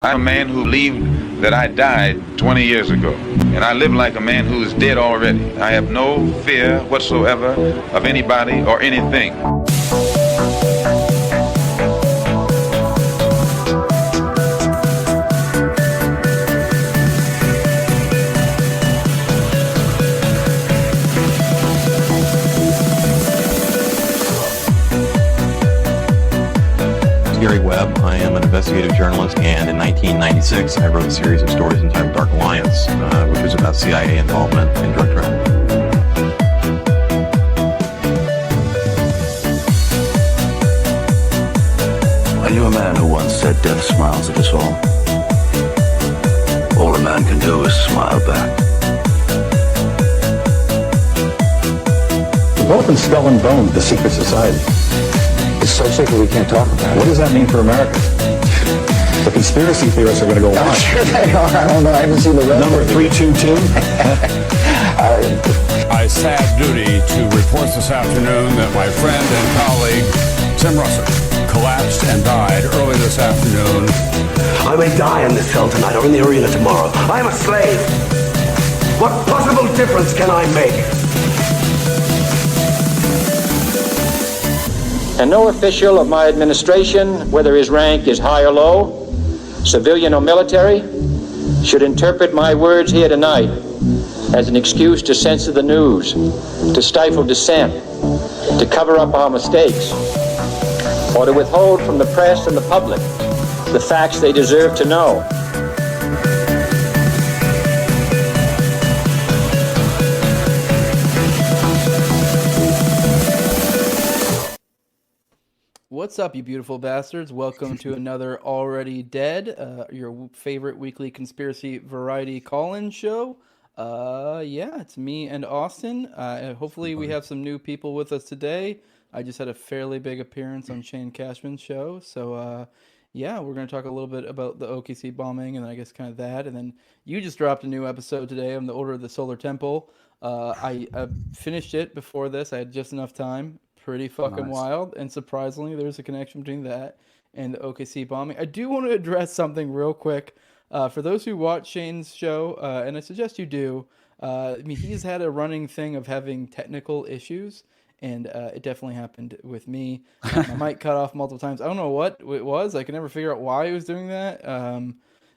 I'm a man who believed that I died 20 years ago, and I live like a man who is dead already. I have no fear whatsoever of anybody or anything. I am an investigative journalist, and in 1996, I wrote a series of stories entitled Dark Alliance, which was about CIA involvement in drug trafficking. I knew a man who once said death smiles at us all. All a man can do is smile back. We've both been skull and bone, the secret society. It's so secret we can't talk about it. What does that mean for America? The conspiracy theorists are going to go on. Sure they are. I don't know. I haven't seen the rest. Number 322. I sad duty to report this afternoon that my friend and colleague, Tim Russert, collapsed and died early this afternoon. I may die in this cell tonight or in the arena tomorrow. I am a slave. What possible difference can I make? And no official of my administration, whether his rank is high or low, civilian or military, should interpret my words here tonight as an excuse to censor the news, to stifle dissent, to cover up our mistakes, or to withhold from the press and the public the facts they deserve to know. What's up, you beautiful bastards? Welcome to another Already Dead, your favorite weekly conspiracy variety call-in show. Yeah, it's me and Austin. Hopefully we have some new people with us today. I just had a fairly big appearance on Shane Cashman's show. So, yeah, we're going to talk a little bit about the OKC bombing and I guess kind of that. And then you just dropped a new episode today on the Order of the Solar Temple. I finished it before this. I had just enough time. Pretty fucking wild, and surprisingly, there's a connection between that and the OKC bombing. I do want to address something real quick. For those who watch Shane's show, and I suggest you do, I mean, he's had a running thing of having technical issues, and it definitely happened with me. My mic cut off multiple times. I don't know what it was. I could never figure out why he was doing that.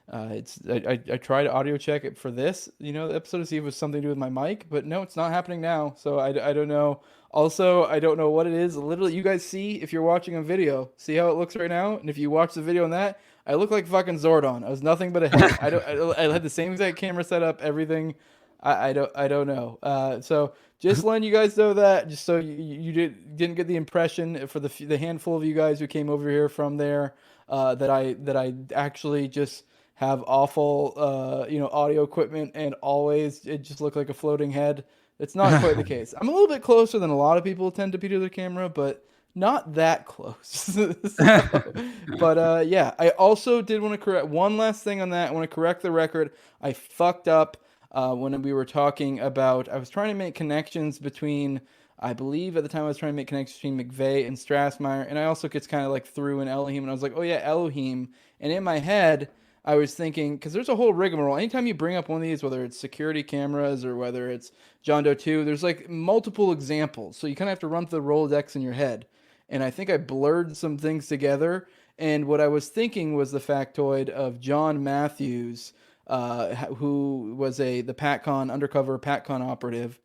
I tried to audio check it for this, episode to see if it was something to do with my mic, but no, it's not happening now. So I don't know. Also, I don't know what it is. Literally, you guys see, if you're watching a video, see how it looks right now? And if you watch the video on that, I look like fucking Zordon. I was nothing but a head. I had the same exact camera set up, everything. I don't know. So just letting you guys know that, just so you didn't get the impression for the handful of you guys who came over here from there, that I actually just have awful, audio equipment and always it just looked like a floating head. It's not quite the case. I'm a little bit closer than a lot of people tend to be to their camera, but not that close. Yeah, I also did want to correct one last thing on that. I want to correct the record. I fucked up when we were talking about, I was trying to make connections between, I believe at the time I was trying to make connections between McVeigh and Strassmeyer, and I also gets kind of like threw in Elohim, and I was like, oh yeah, Elohim. And in my head, I was thinking, because there's a whole rigmarole. Anytime you bring up one of these, whether it's security cameras or whether it's John Doe 2, there's like multiple examples. So you kind of have to run through the Rolodex in your head. And I think I blurred some things together. And what I was thinking was the factoid of John Matthews, who was the PatCon, undercover PatCon operative,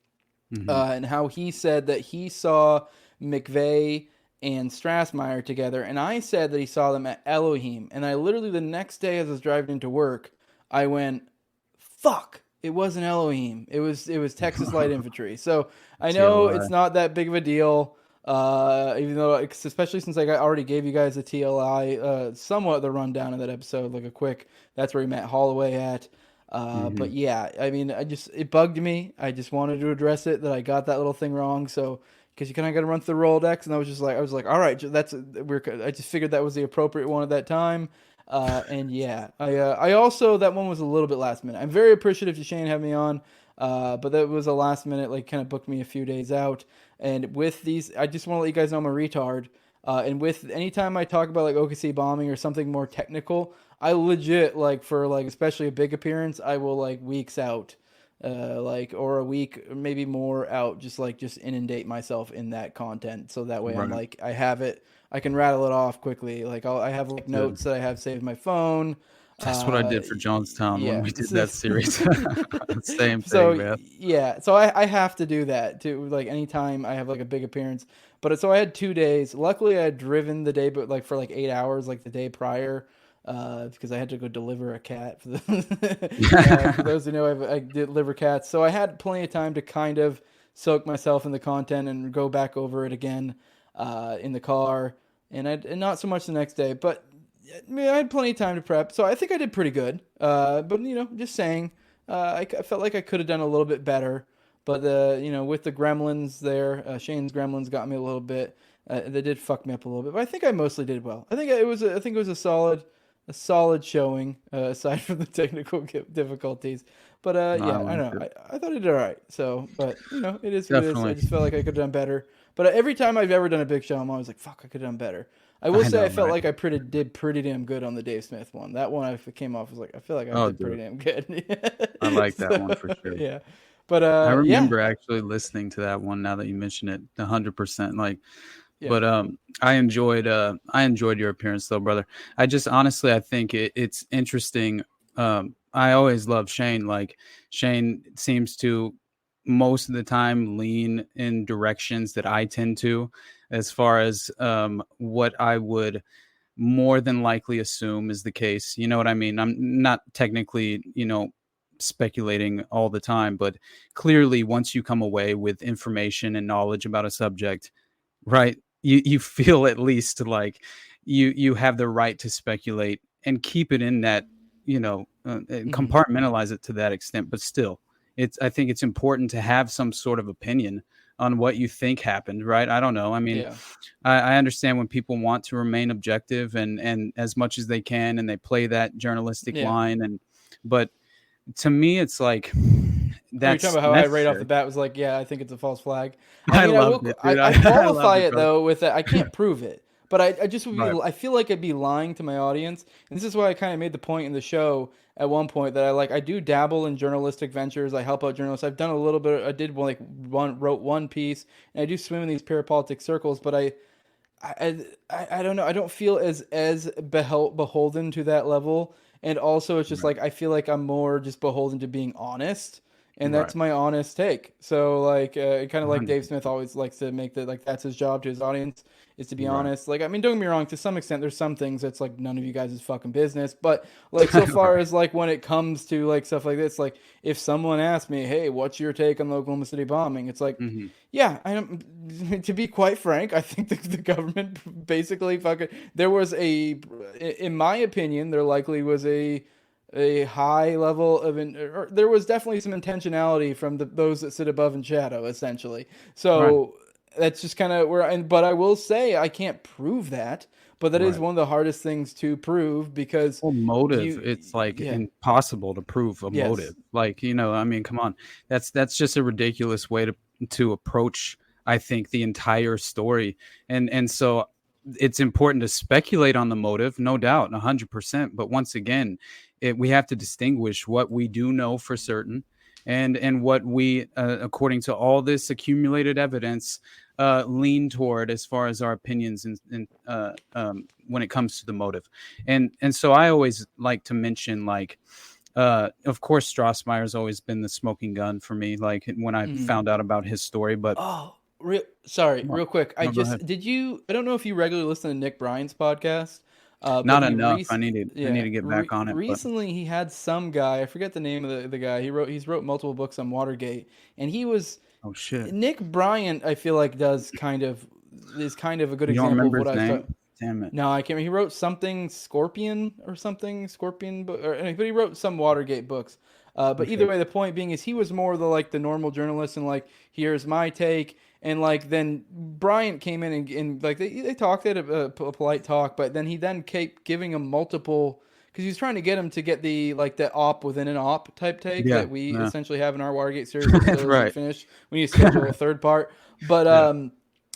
and how he said that he saw McVeigh and Strassmeyer together, and I said that he saw them at Elohim, and I literally the next day as I was driving into work, I went, fuck, it wasn't Elohim, it was Texas Light Infantry. So I know TLI. It's not that big of a deal, even though, especially since I already gave you guys a TLI, somewhat the rundown of that episode, like a quick, that's where he met Holloway at. But yeah, I mean, it bugged me. I just wanted to address it, that I got that little thing wrong, so because you kind of got to run through the Rolodex, and I was like, all right, I just figured that was the appropriate one at that time, and yeah, I also, that one was a little bit last minute. I'm very appreciative to Shane having me on, but that was a last minute, like kind of booked me a few days out, and with these, I just want to let you guys know I'm a retard. And with anytime I talk about like OKC bombing or something more technical, I legit like for like especially a big appearance, I will like weeks out, like or a week or maybe more out, just inundate myself in that content, so that way I'm like I have it, I can rattle it off quickly. Like I have like notes that I have saved my phone. That's what I did for Jonestown when Yeah. we did that series. Same thing, So man. yeah, so I have to do that too. Like anytime I have like a big appearance, but so I had 2 days. Luckily, I had driven the day, but like for like 8 hours, like the day prior, because I had to go deliver a cat. For those who know, I deliver cats, so I had plenty of time to kind of soak myself in the content and go back over it again in the car, and not so much the next day, but. I mean, I had plenty of time to prep, so I think I did pretty good. But just saying, I felt like I could have done a little bit better. But with the gremlins there, Shane's gremlins got me a little bit. They did fuck me up a little bit, but I think I mostly did well. I think it was a solid showing, aside from the technical difficulties. But I don't know. I thought I did all right. So, but it is what it is. I just felt like I could have done better. But every time I've ever done a big show, I'm always like, fuck, I could have done better. I will say I felt like I did pretty damn good on the Dave Smith one. That one I came off was like, I feel like I did pretty damn good. I like that one for sure. Yeah. But I remember actually listening to that one now that you mention it 100%. Like, but I enjoyed your appearance though, brother. I just honestly, I think it's interesting. I always love Shane. Like Shane seems to most of the time lean in directions that I tend to, as far as what I would more than likely assume is the case. You know what I mean? I'm not technically, speculating all the time, but clearly once you come away with information and knowledge about a subject, right, you feel at least like you have the right to speculate and keep it in that, compartmentalize it to that extent. But still, I think it's important to have some sort of opinion on what you think happened, right? I don't know. I mean, I understand when people want to remain objective and as much as they can, and they play that journalistic line. But to me, it's like that's you're talking about how I right off the bat was like, yeah, I think it's a false flag. I love it. Dude. I qualify it though with that. I can't prove it, but I just would be. Right. I feel like I'd be lying to my audience, and this is why I kind of made the point in the show at one point that I do dabble in journalistic ventures. I help out journalists. I've done a little bit. I did wrote one piece, and I do swim in these parapolitic circles. But I don't know. I don't feel as beholden to that level. And also, it's just like I feel like I'm more just beholden to being honest, and that's my honest take. So kind of like Dave Smith always likes to make that like that's his job to his audience is to be honest. Like I mean, don't get me wrong. To some extent, there's some things that's like none of you guys' fucking business. But like so far as like when it comes to like stuff like this, like if someone asks me, "Hey, what's your take on the Oklahoma City bombing?" It's like, yeah, I don't. To be quite frank, I think the government basically fucking. There was in my opinion, there likely was a high level of or there was definitely some intentionality from those that sit above in shadow, essentially. So that's just kind of where. But I will say I can't prove that. But that is one of the hardest things to prove because motive. It's like impossible to prove a motive. Like I mean, come on, that's just a ridiculous way to approach. I think the entire story, and so it's important to speculate on the motive, no doubt, 100%. But once again, we have to distinguish what we do know for certain and what we, according to all this accumulated evidence, lean toward as far as our opinions and when it comes to the motive. And so I always like to mention, like, of course, Strassmeyer's always been the smoking gun for me, like when I found out about his story. But real quick. I don't know if you regularly listen to Nick Bryan's podcast. Not enough. I need to get back on it. Recently, he had some guy. I forget the name of the guy. He's wrote multiple books on Watergate, and he was. Oh shit. Nick Bryan, I feel like is kind of a good example of what I was talking. Damn it. No, I can't remember. He wrote something Scorpion book, but he wrote some Watergate books. But either way, the point being is he was more the normal journalist and like, here's my take. And like then Bryant came in and like they talked at a polite talk, but then he kept giving him multiple because he was trying to get him to get the op within an op type take that we essentially have in our Watergate series. Right. Finish. We need to schedule a third part, but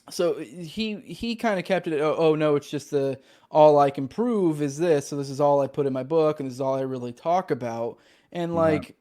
so he kind of kept it. Oh no, it's just all I can prove is this. So this is all I put in my book, and this is all I really talk about. And like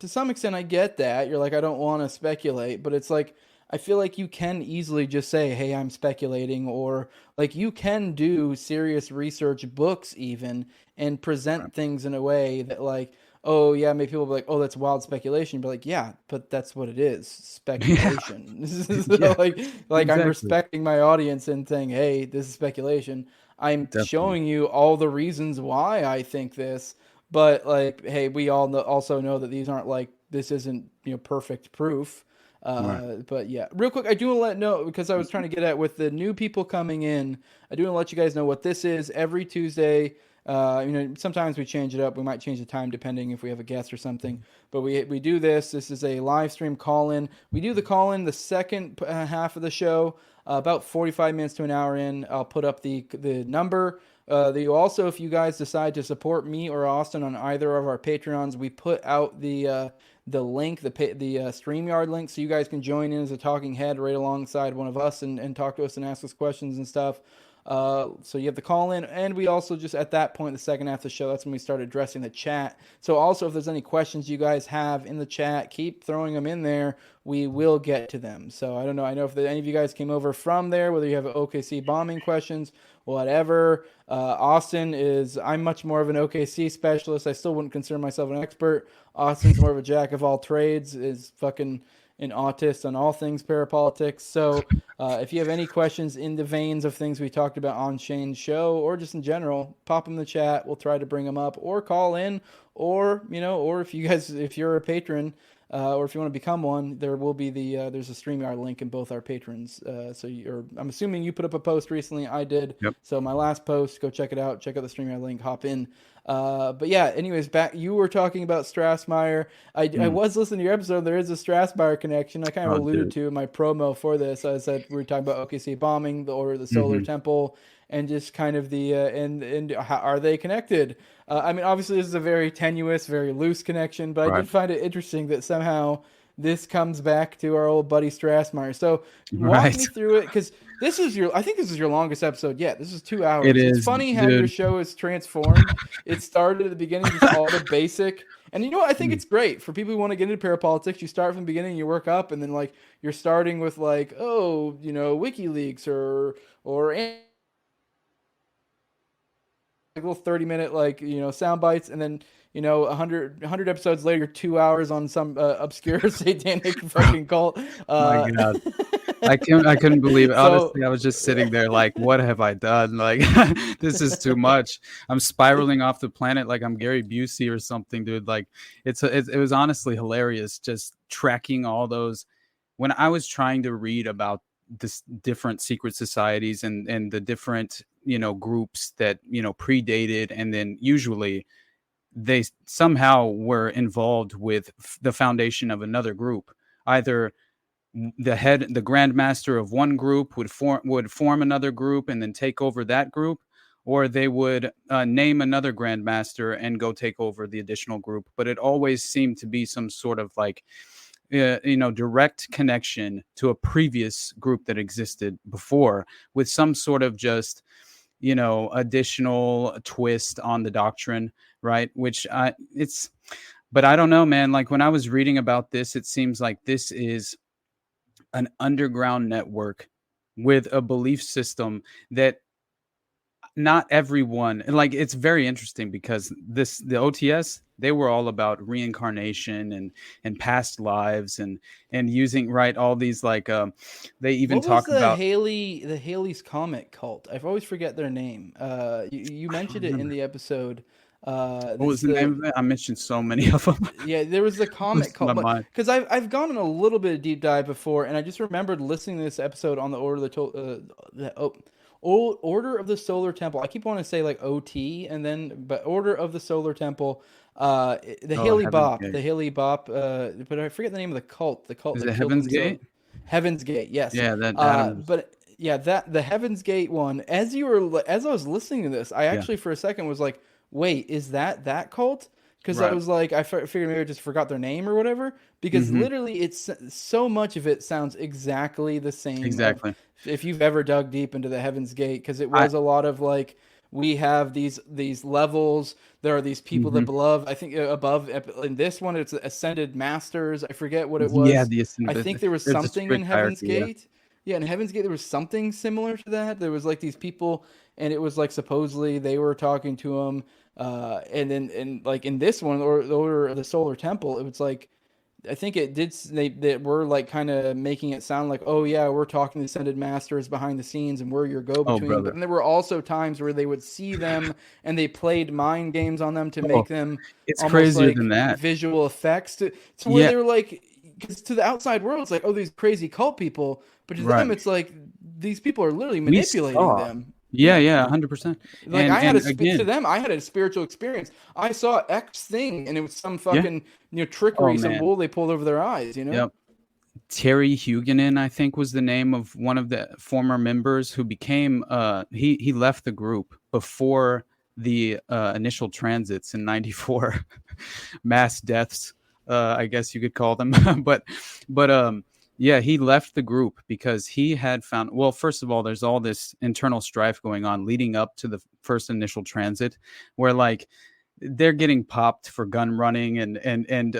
to some extent, I get that. You're like, I don't want to speculate, but it's like I feel like you can easily just say, "Hey, I'm speculating," or like you can do serious research books even and present things in a way that like. Oh yeah, maybe people will be like, "Oh, that's wild speculation," but like, yeah, but that's what it is, speculation. So, Yeah, like exactly. I'm respecting my audience and saying, "Hey, this is speculation." I'm Definitely. showing you all the reasons why I think this, but like, hey, we all also know that these aren't like this isn't perfect proof. But yeah, real quick, I do want to know because I was trying to get at with the new people coming in. I do want to let you guys know what this is every Tuesday. Sometimes we change it up. We might change the time depending if we have a guest or something. But we do this. This is a live stream call-in. We do the call-in the second half of the show, about 45 minutes to an hour in. I'll put up the number. You also, if you guys decide to support me or Austin on either of our Patreons, we put out the link, the StreamYard link, so you guys can join in as a talking head right alongside one of us and talk to us and ask us questions and stuff. So you have the call in, and we also just at that point, the second half of the show, that's when we start addressing the chat. So also, if there's any questions you guys have in the chat, keep throwing them in there. We will get to them. So I don't know. I know if any of you guys came over from there, whether you have OKC bombing questions, whatever. Austin I'm much more of an OKC specialist. I still wouldn't consider myself an expert. Austin's more of a jack of all trades, is fucking an autist on all things parapolitics. So if you have any questions in the veins of things we talked about on Shane's show or just in general, pop them in the chat. We'll try to bring them up or call in or if you're a patron or if you want to become one, there will be there's a StreamYard link in both our patrons. I'm assuming you put up a post recently. I did. Yep. So my last post, go check it out. Check out the StreamYard link, hop in. But yeah, anyways, you were talking about Strassmeyer. I was listening to your episode. There is a Strassmeyer connection. I kind of alluded to in my promo for this. I said we were talking about OKC bombing, the Order of the Solar Temple, and just kind of the and how are they connected? I mean, obviously this is a very tenuous, very loose connection, but I did find it interesting that somehow this comes back to our old buddy Strassmeyer. So walk me through it, because I think this is your longest episode yet. This is 2 hours. It's funny how your show is transformed. It started at the beginning, just all the basic. And you know what? I think it's great for people who want to get into parapolitics. You start from the beginning, you work up, and then like you're starting with like, WikiLeaks or little 30-minute sound bites, and then 100 episodes later, 2 hours on some obscure satanic fucking cult. My God. I couldn't believe it. Honestly, I was just sitting there like, what have I done? Like, this is too much. I'm spiraling off the planet like I'm Gary Busey or something, dude. Like, it was honestly hilarious just tracking all those. When I was trying to read about this different secret societies and the different groups that predated, and then usually they somehow were involved with the foundation of another group. Either the grandmaster of one group would form another group and then take over that group, or they would name another grandmaster and go take over the additional group. But it always seemed to be some sort of like direct connection to a previous group that existed before, with some sort of just additional twist on the doctrine, right? But I don't know, man. Like, when I was reading about this, it seems like this is an underground network with a belief system that not everyone, and like, it's very interesting because the OTS, they were all about reincarnation and past lives and using all these they even talk about the Haley's Comet cult. I always forget their name. You mentioned it in the episode. What was the name of it? I mentioned so many of them. Yeah, there was the Comet cult, because I've gone on a little bit of deep dive before, and I just remembered listening to this episode on the Order of the Solar Temple. I keep wanting to say like OT, but Order of the Solar Temple. Haley Bop, but I forget the name of the cult. The cult is it Heaven's Gate? Heaven's Gate, yes. Yeah, but yeah, the Heaven's Gate one. As I was listening to this, I actually for a second was like, wait, is that cult? Because I was like, I figured maybe I just forgot their name or whatever. Because literally, it's so much of it sounds exactly the same. Exactly. if you've ever dug deep into the Heaven's Gate, because it was a lot of like, we have these levels. There are these people that above. I think above in this one, it's Ascended Masters. I forget what it was. Yeah, I think there was something in Heaven's Gate. Yeah, in Heaven's Gate there was something similar to that. There was like these people, and it was like supposedly they were talking to him. And then and like in this one, or the Order of the Solar Temple, it was like, I think it did. They were like kind of making it sound like, oh yeah, we're talking to Ascended Masters behind the scenes, and we're your go-between. But then there were also times where they would see them, and they played mind games on them to make them. It's crazier like than that. Visual effects to where they were like, because to the outside world, it's like, oh, these crazy cult people, but to them, it's like these people are literally manipulating them. Yeah, 100%. Like I had to them, I had a spiritual experience. I saw X thing, and it was some fucking trickery, some wool they pulled over their eyes. Yep. Terry Huguenin, I think, was the name of one of the former members who became. He left the group before the initial transits in '94, mass deaths, I guess you could call them. but yeah, he left the group because he had found, well, first of all, there's all this internal strife going on leading up to the first initial transit where like they're getting popped for gun running and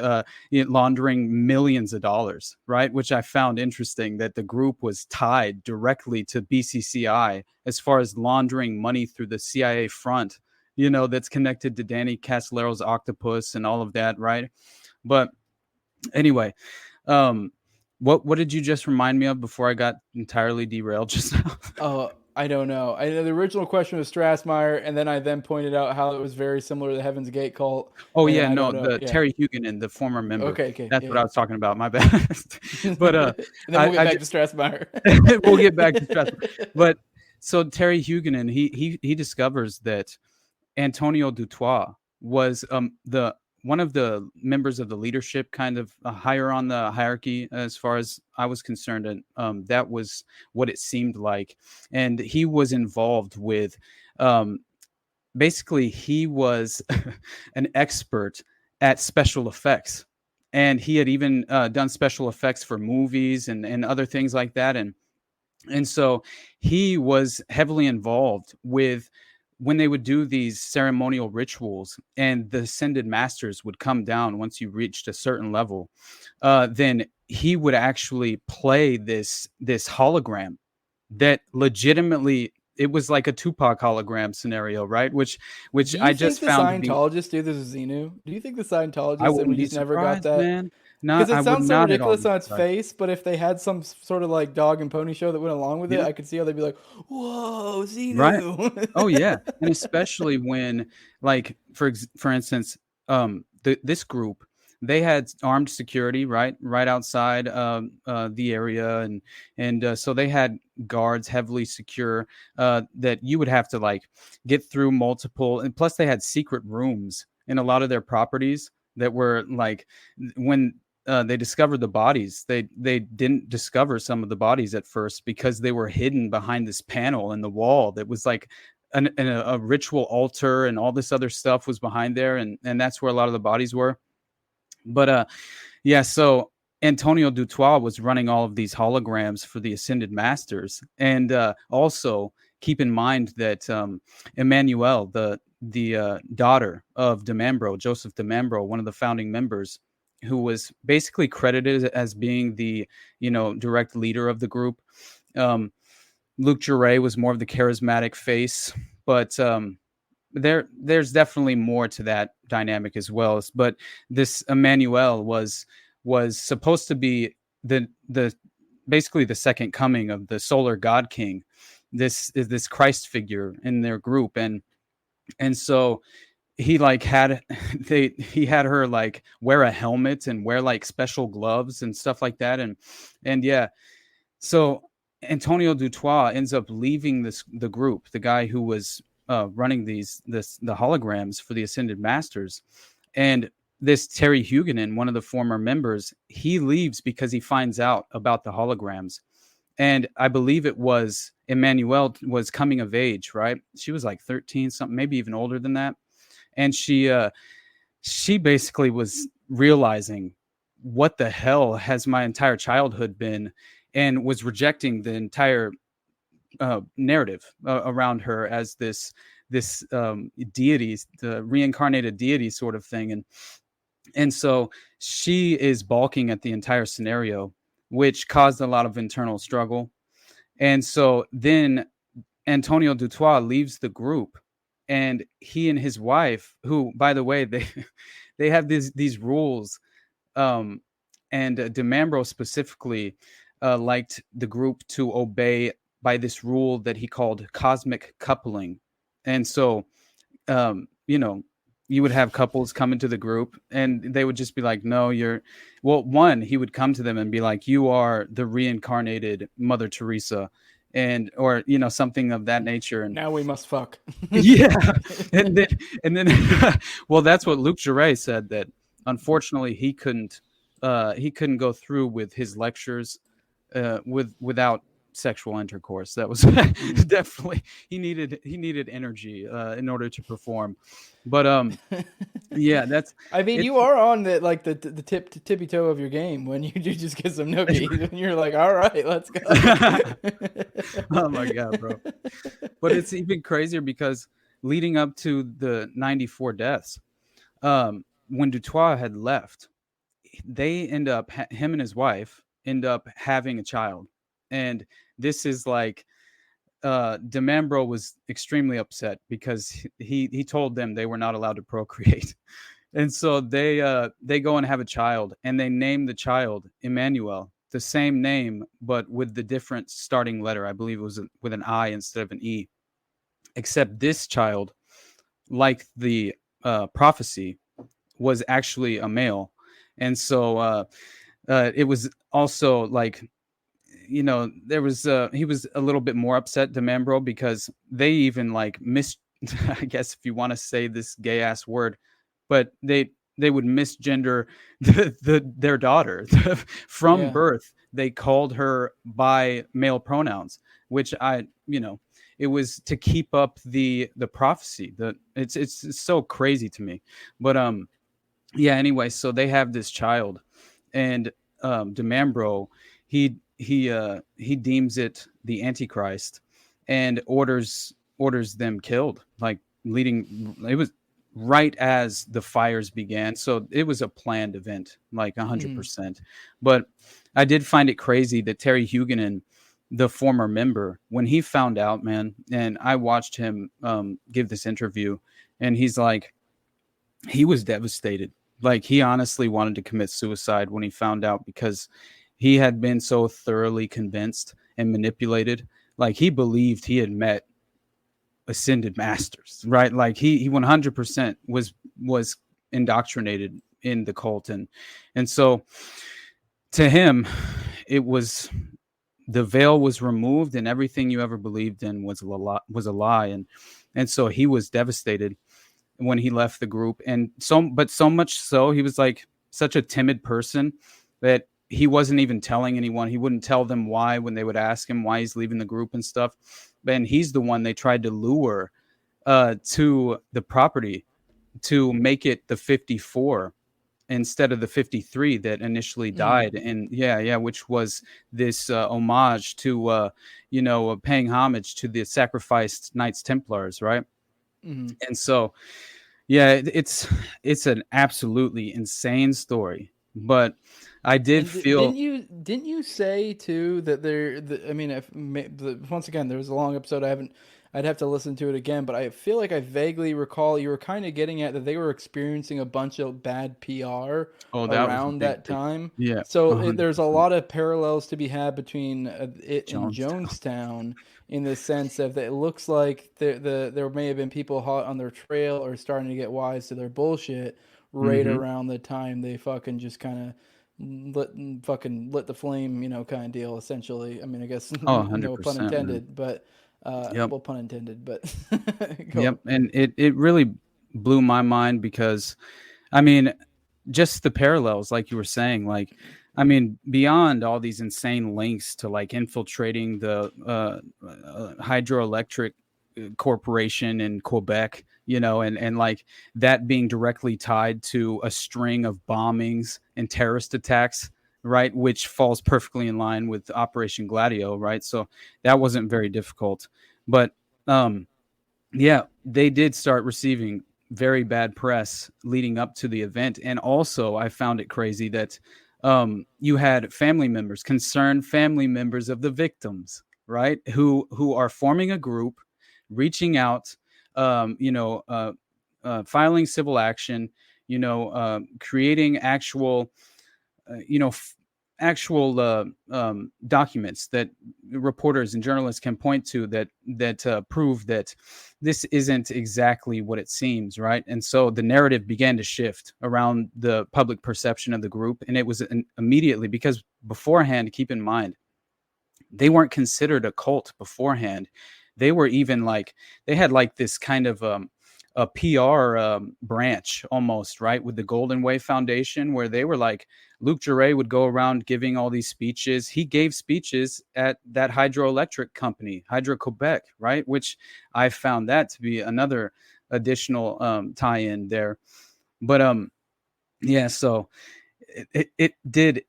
laundering millions of dollars, right? Which I found interesting that the group was tied directly to BCCI as far as laundering money through the CIA front, that's connected to Danny Castellero's Octopus and all of that, right? But anyway, what did you just remind me of before I got entirely derailed just now? Oh, I don't know. I know the original question was Strassmeyer, and then I pointed out how it was very similar to the Heaven's Gate cult. Oh yeah, no, Terry Huguenin, the former member. Okay, that's what I was talking about. My bad. But and then we'll get back to Strassmeyer. We'll get back to Strassmeyer. But so Terry Huguenin, he discovers that Antonio Dutoit was one of the members of the leadership, kind of higher on the hierarchy as far as I was concerned. And that was what it seemed like. And he was involved with, basically he was an expert at special effects. And he had even done special effects for movies and other things like that. And so he was heavily involved with when they would do these ceremonial rituals and the ascended masters would come down once you reached a certain level, then he would actually play this hologram that legitimately, it was like a Tupac hologram scenario, right? Which I just found. Do you think the Scientologists do this with Xenu? Do you think the Scientologists we just never got that? Man. Because it sounds so ridiculous on its face, but if they had some sort of like dog and pony show that went along with it, I could see how they'd be like, "Whoa, Xenu!" Right? Oh yeah, and especially when, like, for instance, this group, they had armed security right outside the area, and so they had guards heavily secure that you would have to like get through multiple, and plus they had secret rooms in a lot of their properties that were like when. They discovered the bodies. They didn't discover some of the bodies at first because they were hidden behind this panel in the wall that was like a ritual altar, and all this other stuff was behind there, and that's where a lot of the bodies were. But yeah, so Antonio Dutoit was running all of these holograms for the Ascended Masters, and also keep in mind that Emmanuel, the daughter of DeMambro, Joseph DeMambro, one of the founding members, who was basically credited as being the, direct leader of the group. Luc Juray was more of the charismatic face, but there's definitely more to that dynamic as well. But this Emmanuel was supposed to be the basically the second coming of the solar god king. This is this Christ figure in their group, and so he like had her like wear a helmet and wear like special gloves and stuff like that. And yeah, so Antonio Dutoit ends up leaving the group, the guy who was running the holograms for the Ascended Masters. And this Terry Huguenin, one of the former members, he leaves because he finds out about the holograms. And I believe it was Emmanuel was coming of age, right? She was like 13 something, maybe even older than that. And she basically was realizing, what the hell has my entire childhood been, and was rejecting the entire narrative around her as this deity, the reincarnated deity sort of thing, and so she is balking at the entire scenario, which caused a lot of internal struggle. And so then Antonio Dutoit leaves the group, and he and his wife, who, by the way, they have these rules, and DeMambro specifically liked the group to obey by this rule that he called cosmic coupling. And so, you would have couples come into the group and they would just be like, no, he would come to them and be like, you are the reincarnated Mother Teresa, or something of that nature. And now we must fuck. Yeah. And then well, that's what Luc Jouret said, that unfortunately he couldn't go through with his lectures without sexual intercourse. That was definitely, he needed energy in order to perform. But yeah, that's, I mean, you are on the tippy toe of your game when you do just get some nookies and you're like, all right, let's go. Oh my God, bro. But it's even crazier because leading up to the 94 deaths, when Dutoit had left, him and his wife end up having a child. And this is like, DeMambro was extremely upset because he told them they were not allowed to procreate. And so they go and have a child, and they name the child Emmanuel, the same name, but with the different starting letter. I believe it was with an I instead of an E, except this child, like the prophecy, was actually a male. And so it was also like, there was he was a little bit more upset, DeMambro, because they even like I guess if you want to say this gay ass word, but they would misgender their daughter from birth. They called her by male pronouns, which it was to keep up the prophecy. It's so crazy to me. But yeah, anyway, so they have this child, and DeMambro, he deems it the Antichrist and orders them killed, like it was right as the fires began. So it was a planned event, like 100%. But I did find it crazy that Terry Huguenin, the former member, when he found out, man, and I watched him give this interview, and he's like, he was devastated. Like, he honestly wanted to commit suicide when he found out, because he had been so thoroughly convinced and manipulated. Like, he believed he had met ascended masters, right? Like, he 100% was indoctrinated in the cult. And so to him, it was, the veil was removed and everything you ever believed in was a lie. And so he was devastated when he left the group. And so much so, he was like such a timid person that he wasn't even telling anyone. He wouldn't tell them why when they would ask him why he's leaving the group and stuff. And he's the one they tried to lure to the property to make it the 54 instead of the 53 that initially died. And which was this homage to, paying homage to the sacrificed Knights Templars, right? Mm-hmm. And so, yeah, it's an absolutely insane story. But I feel. Didn't you say too that once again, there was a long episode. I'd have to listen to it again, but I feel like I vaguely recall you were kind of getting at that they were experiencing a bunch of bad PR around that time. Yeah. So there's a lot of parallels to be had between it and Jonestown, in the sense of that it looks like there may have been people hot on their trail or starting to get wise to their bullshit right around the time they fucking just kind of lit the flame, kind of deal, essentially. I mean, I guess no pun intended, but well, pun intended, but yep. And it really blew my mind, because I mean, just the parallels, like you were saying, like, I mean, beyond all these insane links to like infiltrating the hydroelectric corporation in Quebec, and like that being directly tied to a string of bombings and terrorist attacks right? Which falls perfectly in line with Operation Gladio, right? So that wasn't very difficult. But yeah, they did start receiving very bad press leading up to the event. And also, I found it crazy that you had family members, concerned family members of the victims, right? Who are forming a group, reaching out, filing civil action, creating actual, actual documents that reporters and journalists can point to that prove that this isn't exactly what it seems, right? And so the narrative began to shift around the public perception of the group, and it was immediately, because beforehand, keep in mind, they weren't considered a cult beforehand. They were even like, they had like this kind of a PR branch almost, right, with the Golden Way Foundation, where they were like, Luc Jouret would go around giving all these speeches. He gave speeches at that hydroelectric company, Hydro-Quebec, right, which I found that to be another additional tie-in there. But yeah, so it did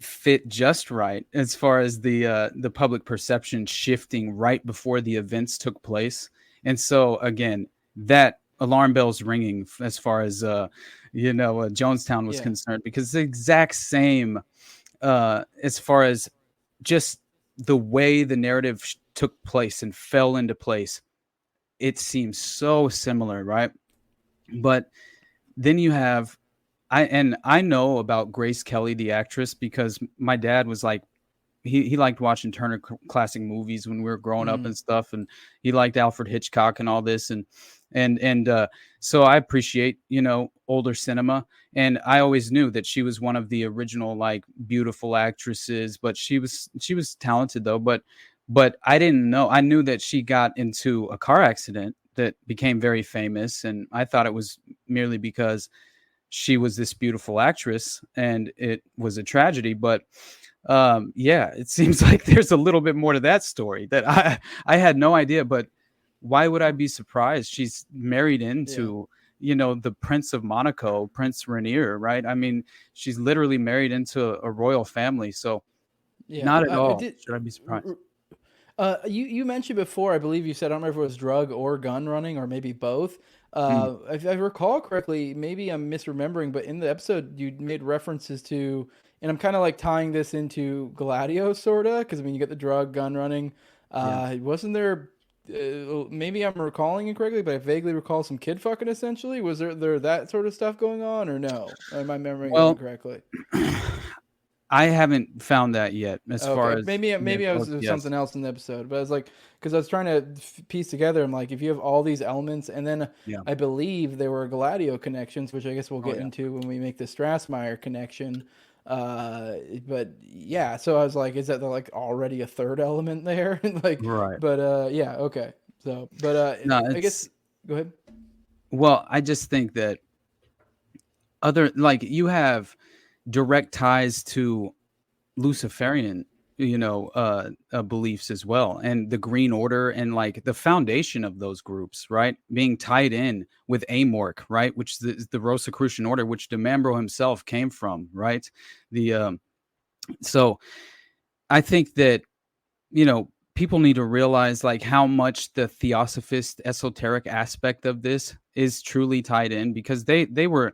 fit just right as far as the public perception shifting right before the events took place. And so again, that alarm bells ringing as far as Jonestown was concerned, because the exact same as far as just the way the narrative took place and fell into place, it seems so similar, right? But then you have, I know about Grace Kelly, the actress, because my dad was like, he liked watching Turner Classic Movies when we were growing up and stuff, and he liked Alfred Hitchcock and all this, and so I appreciate older cinema, and I always knew that she was one of the original like beautiful actresses, but she was talented though, but I didn't know. I knew that she got into a car accident that became very famous, and I thought it was merely because she was this beautiful actress and it was a tragedy. But yeah, it seems like there's a little bit more to that story that I had no idea. But why would I be surprised? She's married into the Prince of Monaco, Prince Rainier, right? I mean, she's literally married into a royal family, so not at all should I be surprised. You mentioned before, I believe you said, I don't remember if it was drug or gun running or maybe both. If I recall correctly, maybe I'm misremembering, but in the episode you made references to, and I'm kind of like tying this into Gladio, sort of, because I mean, you get the drug, gun running. Wasn't there, maybe I'm recalling incorrectly, but I vaguely recall some kid fucking essentially. Was there that sort of stuff going on, or no? Am I remembering it incorrectly? I haven't found that yet. As far as maybe I was something else in the episode, but I was like, because I was trying to piece together. I'm like, if you have all these elements, and then I believe there were Gladio connections, which I guess we'll get into when we make the Strassmeyer connection. But yeah, so I was like, is that like already a third element there? Like, right? But yeah, okay. So, but no, I guess go ahead. Well, I just think that you have direct ties to Luciferian, beliefs as well, and the Green Order, and like the foundation of those groups, right, being tied in with Amorc, right, which is the Rosicrucian Order, which DeMambro himself came from, right? So I think that people need to realize like how much the theosophist esoteric aspect of this is truly tied in, because they really,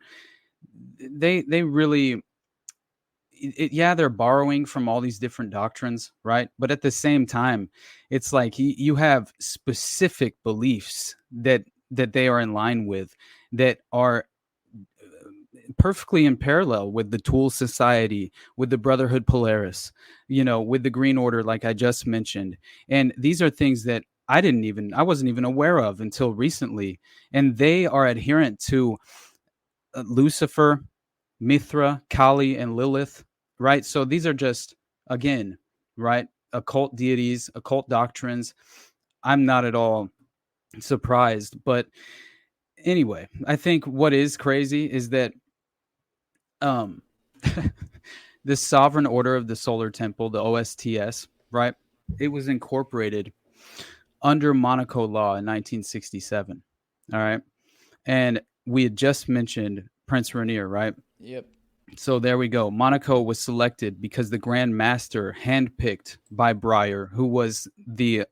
they're borrowing from all these different doctrines, right? But at the same time, it's like you have specific beliefs that they are in line with, that are perfectly in parallel with the Tool Society, with the Brotherhood Polaris, with the Green Order, like I just mentioned. And these are things that I wasn't even aware of until recently. And they are adherent to Lucifer, Mithra, Kali, and Lilith, right? So these are just, again, right, occult deities, occult doctrines. I'm not at all surprised. But anyway, I think what is crazy is that the Sovereign Order of the Solar Temple, the OSTS, right, it was incorporated under Monaco law in 1967. All right. And we had just mentioned Prince Rainier, right? Yep. So there we go. Monaco was selected because the Grand Master handpicked by Breyer, who was the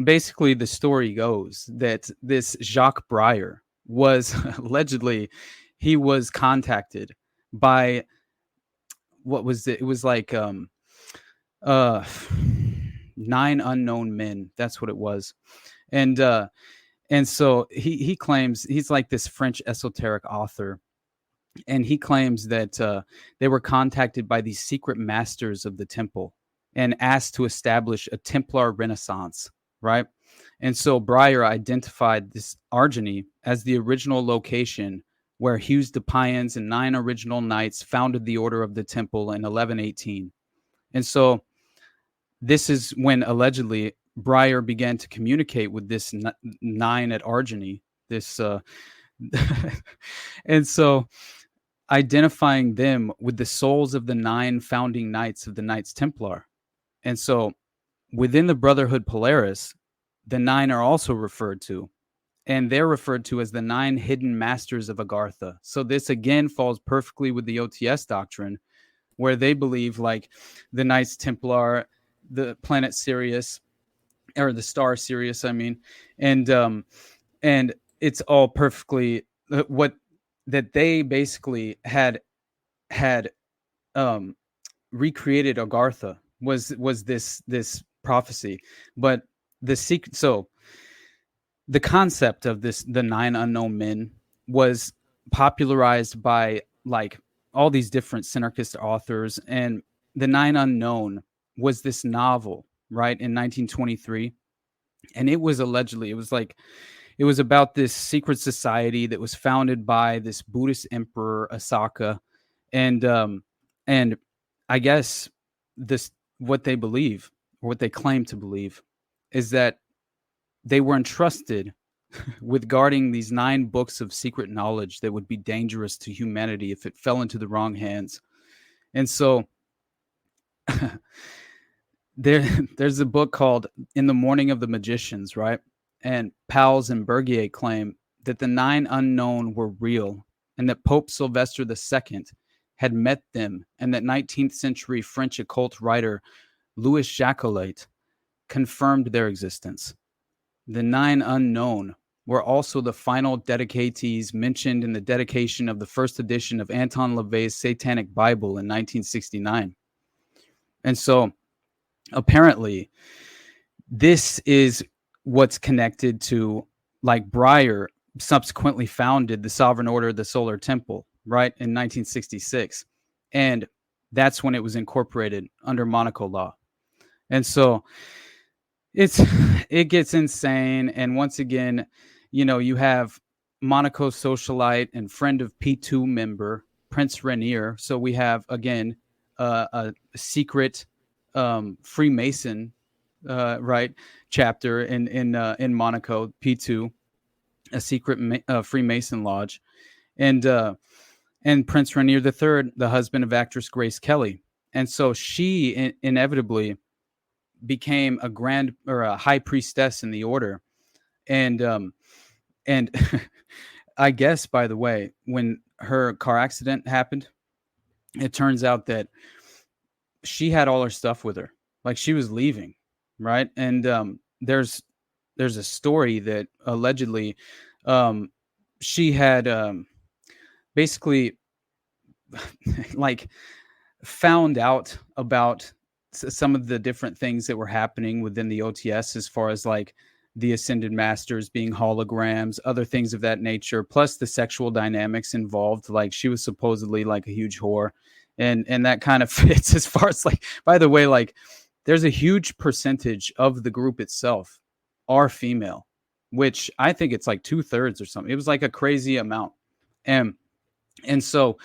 basically the story goes that this Jacques Breyer was allegedly he was contacted by what was it? It was like 9 unknown men. That's what it was. And so he claims he's like this French esoteric author. And he claims that they were contacted by these secret masters of the temple and asked to establish a Templar Renaissance, right? And so Breyer identified this Argeny as the original location where Hughes de Payens and 9 original knights founded the Order of the Temple in 1118. And so this is when allegedly Breyer began to communicate with this 9 at Argeny, this and so identifying them with the souls of the 9 founding knights of the Knights Templar. And so within the Brotherhood Polaris, the 9 are also referred to, and they're referred to as the 9 hidden masters of Agartha. So this again falls perfectly with the OTS doctrine, where they believe like the Knights Templar, the planet Sirius, or the star Sirius, I mean, and it's all perfectly what that they basically had recreated Agartha was this prophecy. But the secret, so the concept of the 9 unknown men was popularized by like all these different synarchist authors, and the 9 unknown was this novel, right, in 1923, and it was allegedly it was about this secret society that was founded by this Buddhist emperor Asaka, and I guess this what they believe or what they claim to believe is that they were entrusted with guarding these 9 books of secret knowledge that would be dangerous to humanity if it fell into the wrong hands. And so there's a book called In the Morning of the Magicians, right? And Powles and Bergier claim that the 9 unknown were real and that Pope Sylvester II had met them, and that 19th century French occult writer Louis Jacolet confirmed their existence. The 9 unknown were also the final dedicatees mentioned in the dedication of the first edition of Anton LaVey's Satanic Bible in 1969. And so apparently this is what's connected to, like, Breyer subsequently founded the Sovereign Order of the Solar Temple, right, in 1966. And that's when it was incorporated under Monaco law. And so it gets insane. And once again, you know, you have Monaco socialite and friend of P2 member Prince Rainier. So we have, again, a secret Freemason right chapter in Monaco, P2, a secret Freemason lodge, and Prince Rainier III, the husband of actress Grace Kelly. And so she inevitably became a high priestess in the order. And I guess, by the way, when her car accident happened, it turns out that she had all her stuff with her. Like, she was leaving, right? And there's a story that allegedly she had basically like found out about some of the different things that were happening within the OTS, as far as like the ascended masters being holograms, other things of that nature, plus the sexual dynamics involved. Like, she was supposedly like a huge whore, and that kind of fits as far as, like, by the way, like, there's a huge percentage of the group itself are female, which I think it's like 2/3 or something. It was like a crazy amount. And so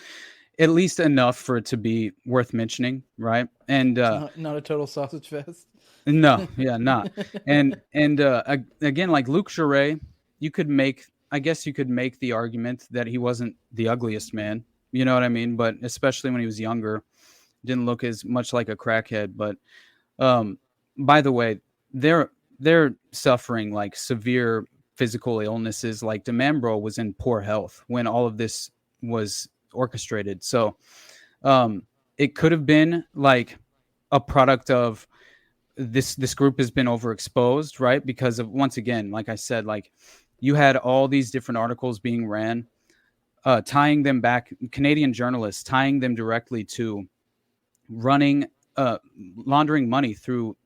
at least enough for it to be worth mentioning, right? And not a total sausage fest. No, yeah, not. And again, like Luc Jouret, I guess you could make the argument that he wasn't the ugliest man, you know what I mean? But especially when he was younger, didn't look as much like a crackhead. But by the way, they're suffering like severe physical illnesses. Like, DeMambro was in poor health when all of this was orchestrated. So it could have been like a product of this group has been overexposed, right? Because of, once again, like I said, like you had all these different articles being ran, tying them back, Canadian journalists tying them directly to running, laundering money through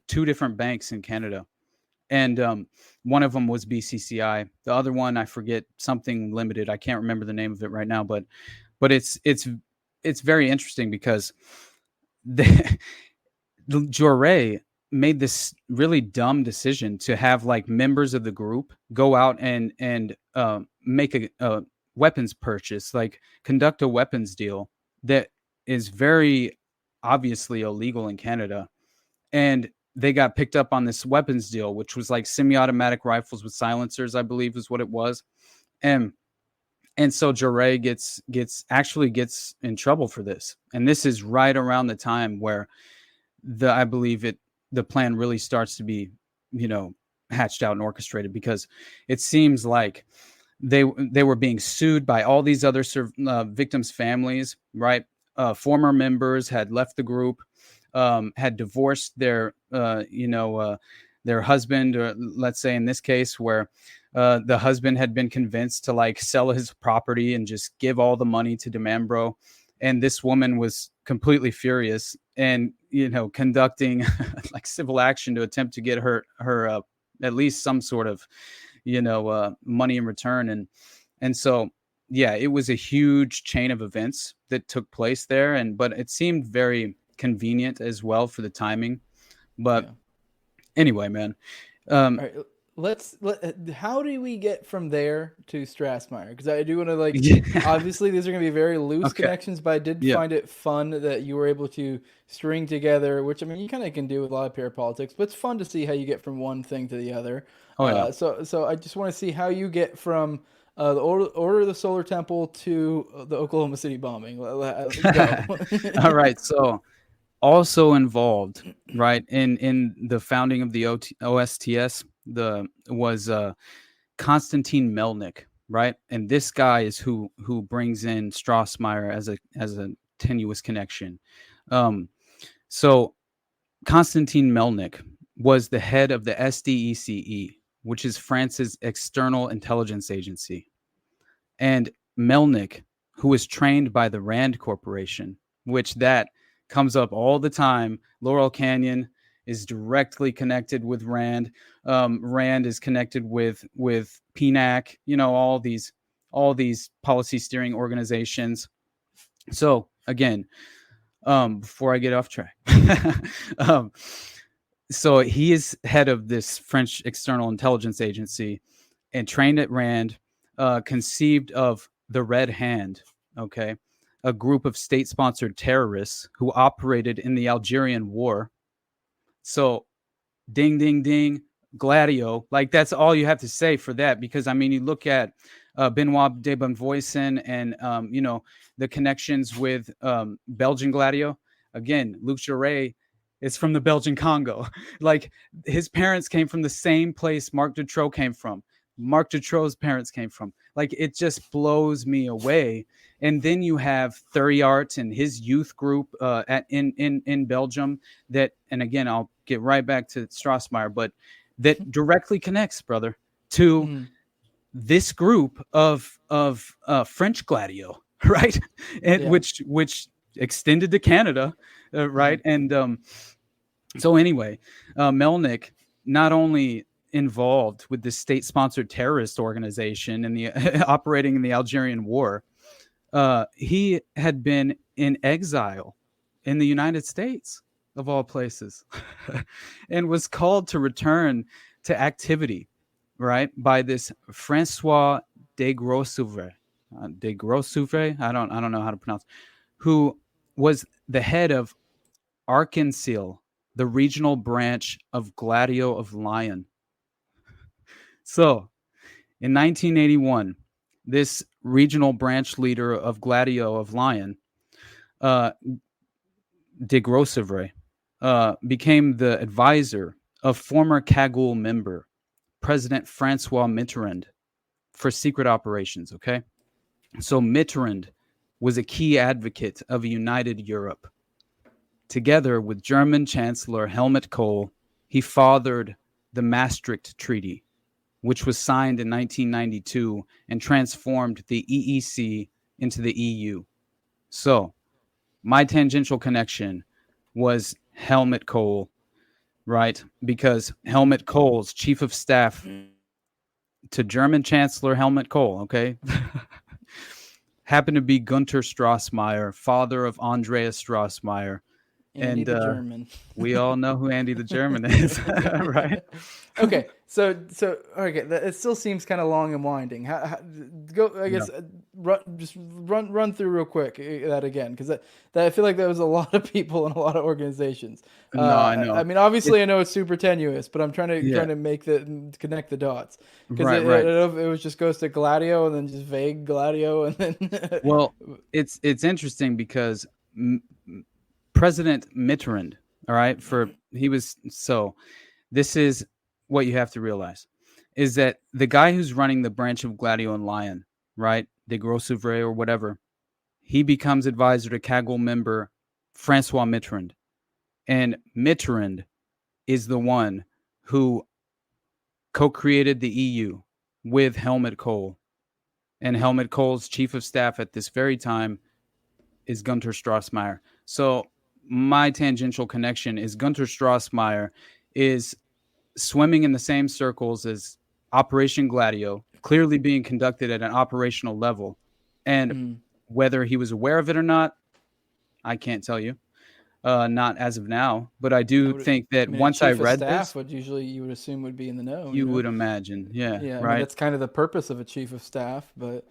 2 different banks in Canada. And one of them was BCCI. The other one, I forget, something limited. I can't remember the name of it right now, but it's very interesting because the Jure made this really dumb decision to have like members of the group go out and make a weapons purchase, like conduct a weapons deal that is very obviously illegal in Canada. And they got picked up on this weapons deal, which was like semi-automatic rifles with silencers, I believe is what it was. And so Jure gets in trouble for this. And this is right around the time where I believe the plan really starts to be, hatched out and orchestrated, because it seems like they were being sued by all these other victims' families, right? Former members had left the group, had divorced their husband, or let's say in this case where the husband had been convinced to like sell his property and just give all the money to DeMambro. And this woman was completely furious and, conducting like civil action to attempt to get her at least some sort of, money in return. And so, yeah, it was a huge chain of events that took place there. But it seemed very convenient as well for the timing. But anyway, man, all right, how do we get from there to Strassmeyer? Because I do want to obviously these are going to be very loose connections, but I did find it fun that you were able to string together, which I mean you kind of can do with a lot of parapolitics, but it's fun to see how you get from one thing to the other. So I just want to see how you get from the Order of the Solar Temple to the Oklahoma City bombing. All right, so also involved, right, in the founding of the OSTS, was Konstantin Melnick, right? And this guy is who brings in Strassmeyer as a tenuous connection. So Konstantin Melnick was the head of the SDECE, which is France's external intelligence agency. And Melnick, who was trained by the Rand Corporation, which that comes up all the time. Laurel Canyon is directly connected with Rand. Rand is connected with PNAC, all these policy steering organizations. So again, before I get off track, so he is head of this French external intelligence agency and trained at Rand, conceived of the Red Hand, okay? A group of state-sponsored terrorists who operated in the Algerian War. So, ding, ding, ding, Gladio. Like, that's all you have to say for that. Because, I mean, you look at Benoit de Bonvoisin and, the connections with Belgian Gladio. Again, Luc Jure is from the Belgian Congo. Like, his parents came from the same place Marc Dutroux came from. Marc Dutroux's parents came from. Like, it just blows me away. And then you have Thuriart and his youth group in Belgium that, and again, I'll get right back to Strassmeyer, but that directly connects, brother, to this group of French Gladio, right? And which extended to Canada, right? And so anyway, Melnick not only involved with the state-sponsored terrorist organization and the operating in the Algerian War, he had been in exile in the United States, of all places, and was called to return to activity, right, by this Francois de Grossouvre. I don't know how to pronounce, who was the head of Arkansas, the regional branch of Gladio of Lion. So, in 1981, this regional branch leader of Gladio of Lion, de Grossouvre, became the advisor of former Cagoule member, President Francois Mitterrand, for secret operations, okay? So Mitterrand was a key advocate of a united Europe. Together with German Chancellor Helmut Kohl, he fathered the Maastricht Treaty, which was signed in 1992 and transformed the EEC into the EU. So, my tangential connection was Helmut Kohl, right? Because Helmut Kohl's chief of staff to German Chancellor Helmut Kohl, okay, happened to be Gunther Strassmayer, father of Andreas Strassmayer. Andy the German. We all know who Andy the German is, right? Okay, so okay, it still seems kind of long and winding. Go, I guess, run through real quick that again, because that I feel like there was a lot of people and a lot of organizations. No, I know. I mean, obviously, I know it's super tenuous, but I'm trying to make connect the dots, because it was just goes to Gladio and then just vague Gladio and then. Well, it's interesting because President Mitterrand, all right, this is what you have to realize, is that the guy who's running the branch of Gladio and Lion, right, de Grossouvray or whatever, he becomes advisor to Kaggle member Francois Mitterrand. And Mitterrand is the one who co-created the EU with Helmut Kohl. And Helmut Kohl's chief of staff at this very time is Gunther Strassmayer. So my tangential connection is Gunther Strassmayer is swimming in the same circles as Operation Gladio, clearly being conducted at an operational level. And whether he was aware of it or not, I can't tell you. Not as of now, but I do think that once I read this, would usually you would assume would be in the know. You would imagine, yeah, right. I mean, that's kind of the purpose of a chief of staff, but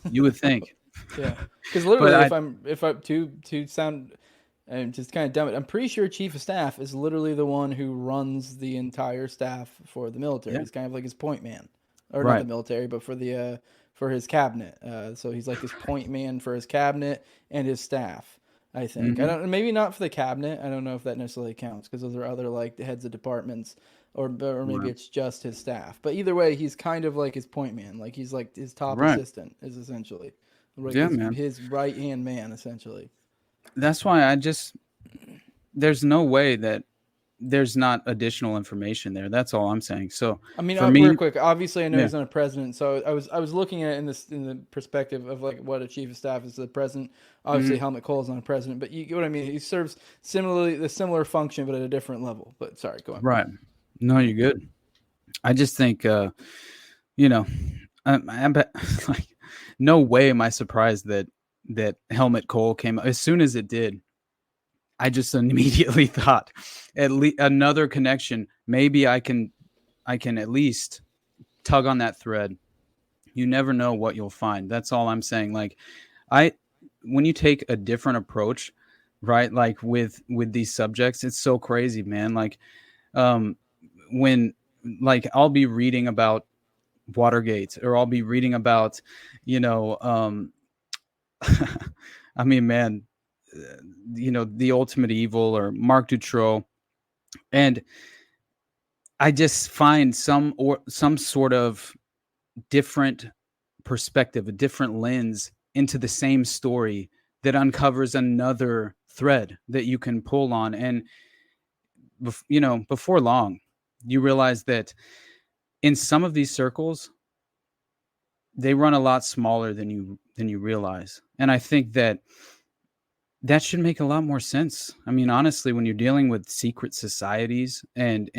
you would think, yeah, because literally, if I to sound and just kind of dumb it, I'm pretty sure chief of staff is literally the one who runs the entire staff for the military. He's kind of like his point man, or not the military, but for his cabinet. So he's like his point man for his cabinet and his staff. I think maybe not for the cabinet. I don't know if that necessarily counts because those are other like heads of departments, or maybe it's just his staff. But either way, he's kind of like his point man. Like he's like his top assistant is essentially, his right hand man essentially. That's why there's no way that there's not additional information there. That's all I'm saying. So I mean, real quick, obviously I know he's not a president, so I was looking at it in the perspective of like what a chief of staff is to the president. Obviously, Helmut Kohl is not a president, but you get what I mean. He serves the similar function, but at a different level. But sorry, go on. Right? No, you're good. I just think, I'm like, no way am I surprised that Helmut Kohl came as soon as it did. I just immediately thought at least another connection. Maybe I can at least tug on that thread. You never know what you'll find. That's all I'm saying. Like when you take a different approach, right? Like with these subjects, it's so crazy, man. Like when like I'll be reading about Watergate, or I'll be reading about, I mean, man, The Ultimate Evil or Marc Dutroux, and I just find some sort of different perspective, a different lens into the same story that uncovers another thread that you can pull on. And before long, you realize that in some of these circles, they run a lot smaller than you realize. And I think that should make a lot more sense. I mean, honestly, when you're dealing with secret societies and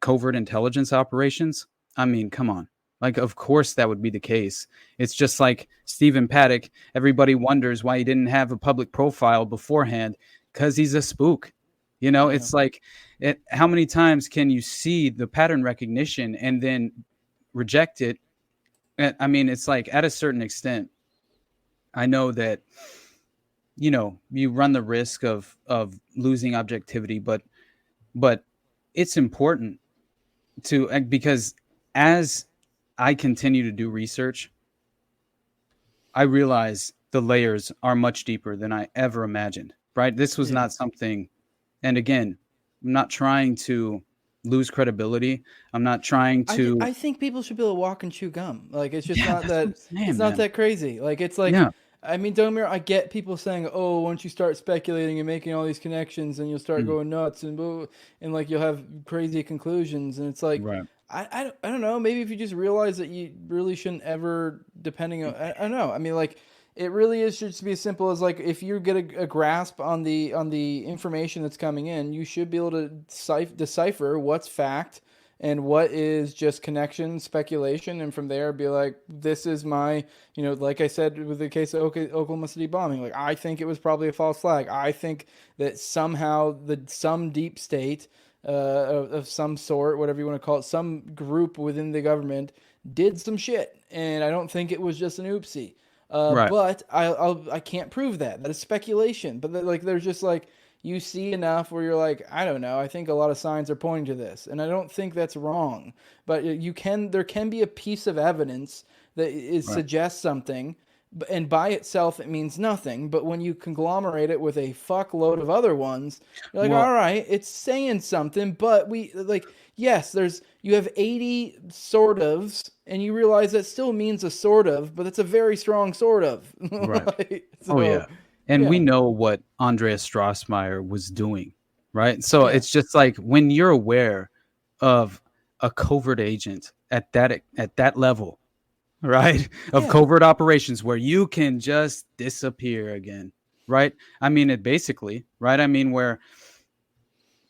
covert intelligence operations, I mean, come on. Like, of course that would be the case. It's just like Stephen Paddock. Everybody wonders why he didn't have a public profile beforehand, because he's a spook. It's like, how many times can you see the pattern recognition and then reject it? I mean, it's like at a certain extent, I know that, you run the risk of losing objectivity, but it's important because as I continue to do research, I realize the layers are much deeper than I ever imagined, right? This was not something, and again, I'm not trying to lose credibility. I'm not trying to. I think people should be able to walk and chew gum. Like, it's just not that. It's not that crazy. Like, it's like I mean, don't get me wrong, I get people saying, "Oh, once you start speculating and making all these connections, and you'll start going nuts and like you'll have crazy conclusions." And it's like, Right. I don't know. Maybe if you just realize that you really shouldn't ever, depending on, I don't know. I mean, like, it really is should just be as simple as like if you get a grasp on the information that's coming in, you should be able to decipher what's fact and what is just connection, speculation, and from there be like, this is my, like I said with the case of Oklahoma City bombing, like I think it was probably a false flag. I think that somehow some deep state of some sort, whatever you want to call it, some group within the government did some shit, and I don't think it was just an oopsie. Right. But I can't prove that. That is speculation. But like, there's just like, you see enough where you're like, I don't know. I think a lot of signs are pointing to this, and I don't think that's wrong. But there can be a piece of evidence that suggests something, and by itself it means nothing. But when you conglomerate it with a fuckload of other ones, you're like, all right, it's saying something. But yes, you have 80 sort ofs, and you realize that still means a sort of, but it's a very strong sort of. Right. And we know what Andreas Strassmeyer was doing, right? So it's just like when you're aware of a covert agent at that level, right, of covert operations where you can just disappear again, right? I mean, it basically, right? I mean, where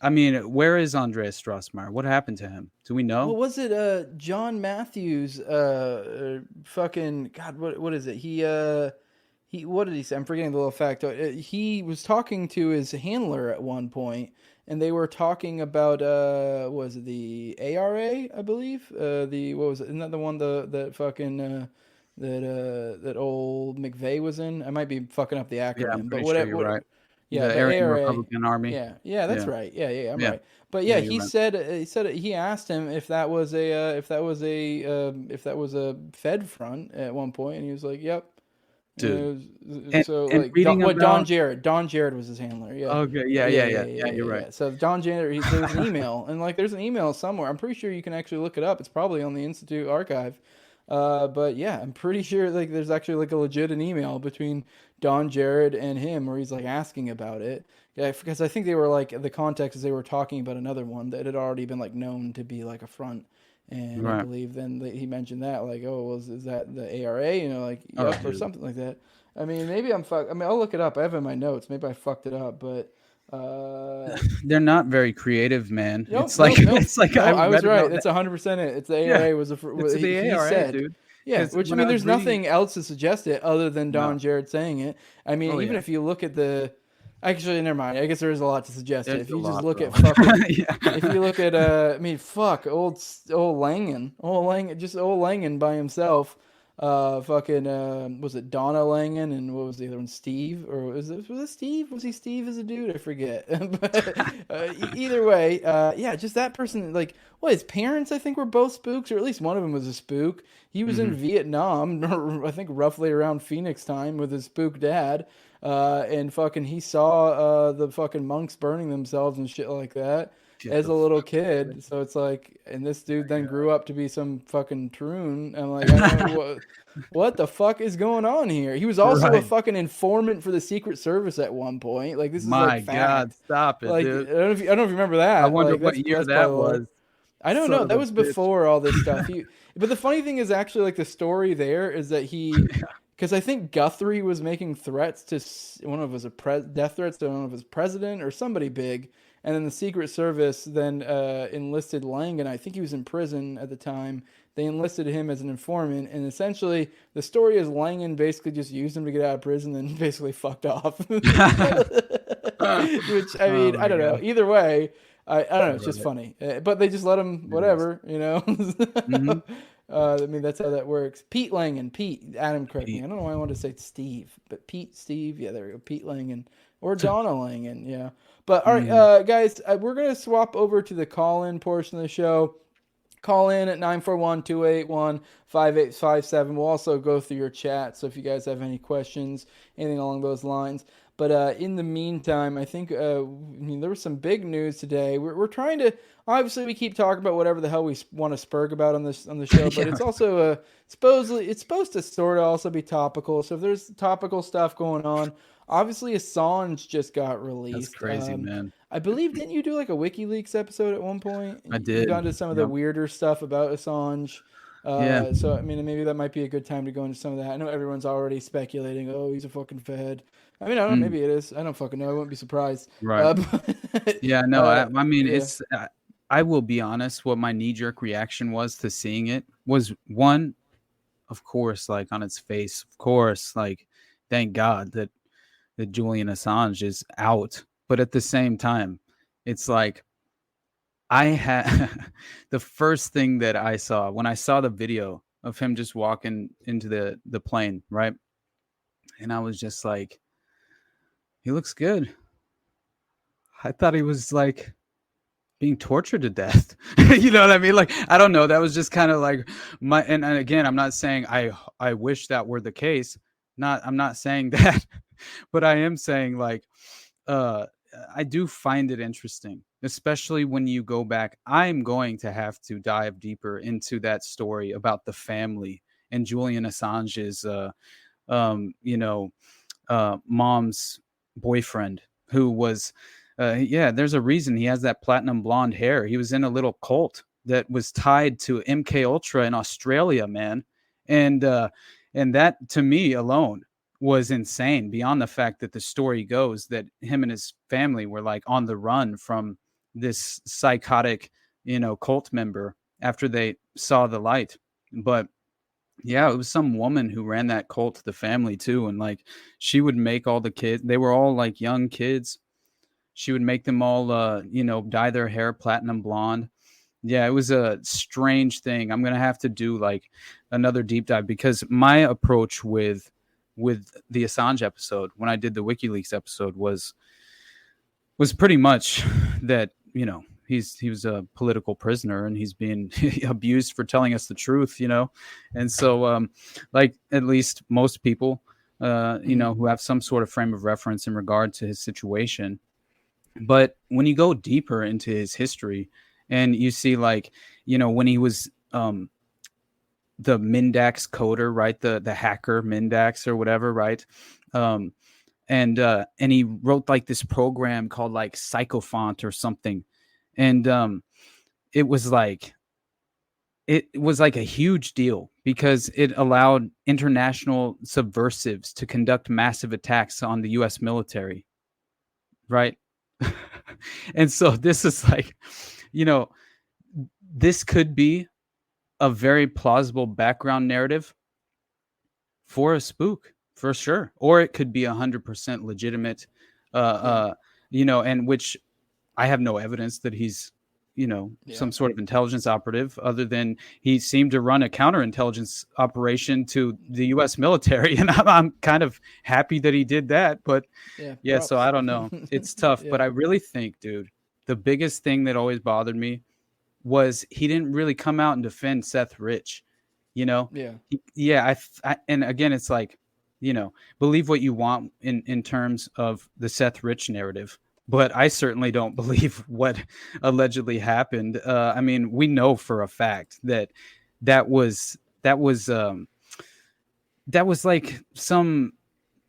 is Andreas Strassmeyer? What happened to him? Do we know? Well, was it John Matthews? Fucking God, what is it? He what did he say? I'm forgetting the little fact. He was talking to his handler at one point, and they were talking about was it the ARA? I believe what was it? Isn't that the one that fucking that old McVeigh was in? I might be fucking up the acronym, but whatever. Sure you're right. Yeah, the Aryan Republican Army. Yeah, that's right. Yeah, I'm right. But he said he asked him if that was a Fed front at one point, and he was like, "Yep." Dude. Don Jared was his handler. Yeah. Okay. Yeah. You're right. Yeah. So Don Jared, there's an email, and like there's an email somewhere. I'm pretty sure you can actually look it up. It's probably on the Institute archive. But yeah, I'm pretty sure like there's actually like a legit email between Don Jared and him where he's like asking about it. Yeah, because I think they were like the context is they were talking about another one that had already been like known to be like a front. And I believe then he mentioned that, like, is that the ARA? Like, or something like that. I mean, maybe I'll look it up. I have it in my notes. Maybe I fucked it up, but they're not very creative, man. I was right. It's 100% it. It's the ARA was the ARA, said, dude. Yeah, which I mean, there's nothing else to suggest it other than Don Jared saying it. I mean, even if you look at actually, never mind. I guess there is a lot to suggest it. If you just look at fucking, if you look at, old Langan by himself. Was it Donna Langan and what was the other one? Steve, or was it Steve? Was he Steve as a dude? I forget. But either way, just that person. Like, his parents I think were both spooks, or at least one of them was a spook. He was in Vietnam, I think roughly around Phoenix time with his spook dad. And fucking he saw the fucking monks burning themselves and shit like that as a little kid. So it's like, and this dude then grew up to be some fucking troon. I'm like, I don't know what the fuck is going on here. He was also a fucking informant for the Secret Service at one point. Like, this is like fact. God, stop it, like, dude. I don't know if you remember that. I wonder what year that was. I don't know. That was before all this stuff. But the funny thing is actually like the story there is that because I think Guthrie was making threats to death threats to one of his president or somebody big, and then the Secret Service then enlisted Langan. I think he was in prison at the time. They enlisted him as an informant, and essentially the story is Langan basically just used him to get out of prison and basically fucked off. Which I mean, I don't know. Either way, I don't know. It's just funny, but they just let him whatever, I mean, that's how that works. Pete Langan. Adam, correct me. I don't know why I wanted to say Steve, but Steve. Yeah, there we go. Pete Langan or Donna Langan. Yeah. But all right, guys, we're going to swap over to the call-in portion of the show. Call in at 941-281-5857. We'll also go through your chat. So if you guys have any questions, anything along those lines. But in the meantime, I think I mean, there was some big news today. We're trying to, obviously we keep talking about whatever the hell we want to spurg about on the show, but it's also supposedly it's supposed to sort of also be topical. So if there's topical stuff going on, obviously Assange just got released. That's crazy, man. I believe, didn't you do like a WikiLeaks episode at one point? I did. You got into some of the weirder stuff about Assange. Yeah. So I mean, maybe that might be a good time to go into some of that. I know everyone's already speculating. Oh, he's a fucking Fed. I mean, I don't know. Maybe it is. I don't fucking know. I wouldn't be surprised. Right. Yeah. No. I mean, yeah. it's. I will be honest. What my knee-jerk reaction was to seeing it was, one, of course, like on its face, of course, like thank God that Julian Assange is out. But at the same time, it's like I had the first thing that I saw when I saw the video of him just walking into the plane, right? And I was just like, he looks good. I thought he was like being tortured to death. You know what I mean? Like, I don't know. That was just kind of like and again, I'm not saying I wish that were the case. I'm not saying that, but I am saying like, I do find it interesting, especially when you go back. I'm going to have to dive deeper into that story about the family and Julian Assange's, mom's boyfriend, who was, there's a reason he has that platinum blonde hair. He was in a little cult that was tied to MK Ultra in Australia, man. And that to me alone was insane, beyond the fact that the story goes that him and his family were like on the run from this psychotic, cult member after they saw the light. But yeah, it was some woman who ran that cult, the family too. And like, she would make all the kids, they were all like young kids. She would make them all, dye their hair platinum blonde. Yeah, it was a strange thing. I'm going to have to do like another deep dive, because my approach with the Assange episode, when I did the WikiLeaks episode, was pretty much that, he was a political prisoner and he's being abused for telling us the truth, And so, like, at least most people, who have some sort of frame of reference in regard to his situation. But when you go deeper into his history and you see, like, when he was, the Mindax coder, right? The hacker Mindax or whatever, right? And he wrote like this program called like Psychophont or something. And it was like a huge deal because it allowed international subversives to conduct massive attacks on the US military. Right. And so this is like, this could be a very plausible background narrative for a spook, for sure. Or it could be 100% legitimate, and which I have no evidence that he's, some sort of intelligence operative, other than he seemed to run a counterintelligence operation to the U.S. military. And I'm kind of happy that he did that. But yeah, so I don't know. It's tough. But I really think, dude, the biggest thing that always bothered me was he didn't really come out and defend Seth Rich, Yeah. And again, it's like, believe what you want in terms of the Seth Rich narrative, but I certainly don't believe what allegedly happened. I mean, we know for a fact that was like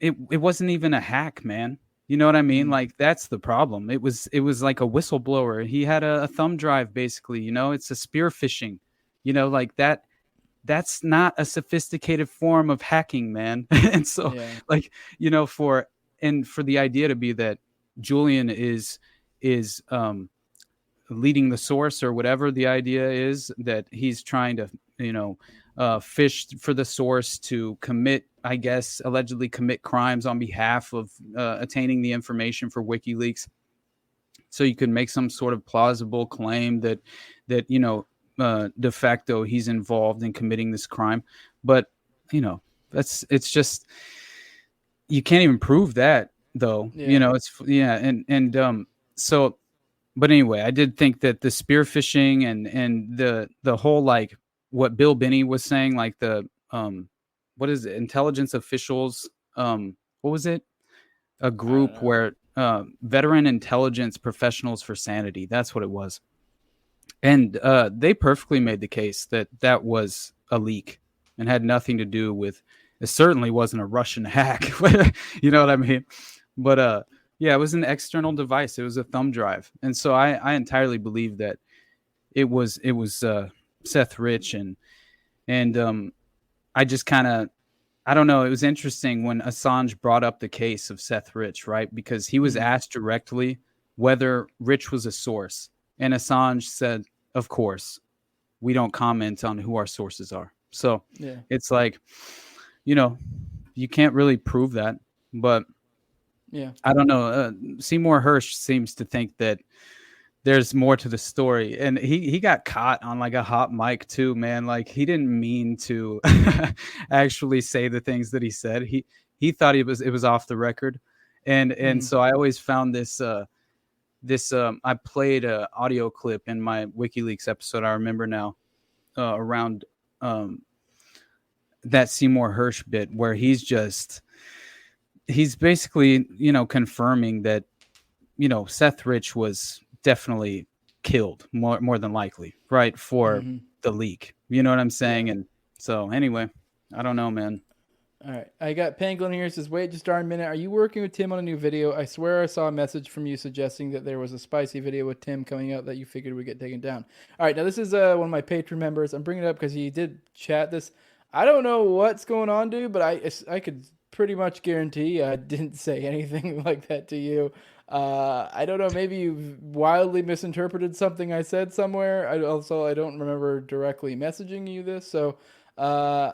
it wasn't even a hack, man. You know what I mean? Like, that's the problem. It was like a whistleblower. He had a thumb drive, basically, it's a spear phishing, like that. That's not a sophisticated form of hacking, man. And so like, for the idea to be that Julian is leading the source, or whatever the idea is, that he's trying to, fish for the source to allegedly commit crimes on behalf of attaining the information for WikiLeaks. So you could make some sort of plausible claim that de facto he's involved in committing this crime. But, it's just, you can't even prove that though, so, but anyway, I did think that the spear phishing and the whole, like, what Bill Binney was saying, like the, what is it? Intelligence officials. What was it? a group where veteran intelligence professionals for sanity. That's what it was. And they perfectly made the case that that was a leak and had nothing to do with, it certainly wasn't a Russian hack. You know what I mean? But yeah, it was an external device. It was a thumb drive. And so I entirely believe that it was Seth Rich. And I just kind of, I don't know. It was interesting when Assange brought up the case of Seth Rich, right? Because he was asked directly whether Rich was a source. And Assange said, of course, we don't comment on who our sources are. So it's like, you know, you can't really prove that. But yeah, I don't know. Seymour Hersh seems to think that there's more to the story. And he got caught on like a hot mic too, man. Like he didn't mean to actually say the things that he said. He thought it was off the record. And so I always found this I played an audio clip in my WikiLeaks episode. I remember now around that Seymour Hersh bit where he's basically, you know, confirming that, you know, Seth Rich was definitely killed more than likely, right, for the leak. You know what I'm saying? And so anyway, I don't know, man. All right, I got Pangolin here. Says, wait just darn a minute. Are you working with Tim on a new video? I swear I saw a message from you suggesting that there was a spicy video with Tim coming out that you figured would get taken down. All right, now this is one of my Patreon members. I'm bringing it up because he did chat this. I don't know what's going on, dude, but I could pretty much guarantee I didn't say anything like that to you. I don't know. Maybe you wildly misinterpreted something I said somewhere. I don't remember directly messaging you this, so I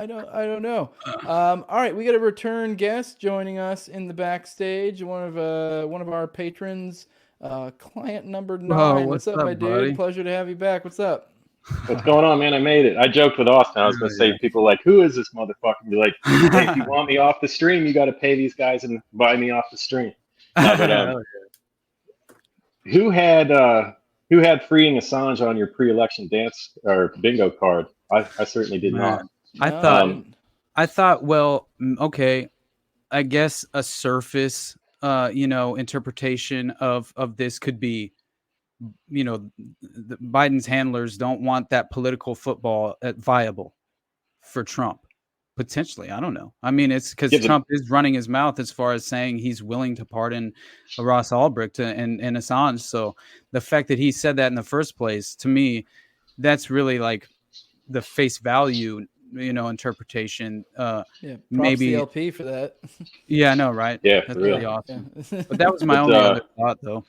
don't know. All right, we got a return guest joining us in the backstage. One of our patrons, client number 9. Oh, what's up, my buddy? dude? Pleasure to have you back. What's up? What's going on, man? I made it. I joked with Austin. I was going to say, people like, who is this motherfucker? And be like, hey, if you want me off the stream, you got to pay these guys and buy me off the stream. But, who had freeing Assange on your pre-election dance or bingo card? I certainly did not. I thought, well, okay, I guess a surface, interpretation of this could be, Biden's handlers don't want that political football viable for Trump. Potentially, I don't know. I mean, it's because Trump is running his mouth as far as saying he's willing to pardon Ross Ulbricht and Assange. So the fact that he said that in the first place, to me, that's really like the face value, interpretation. Maybe the LP for that. Yeah, I know, right? Yeah, that's really really awesome. Yeah. But that was my only other thought, though.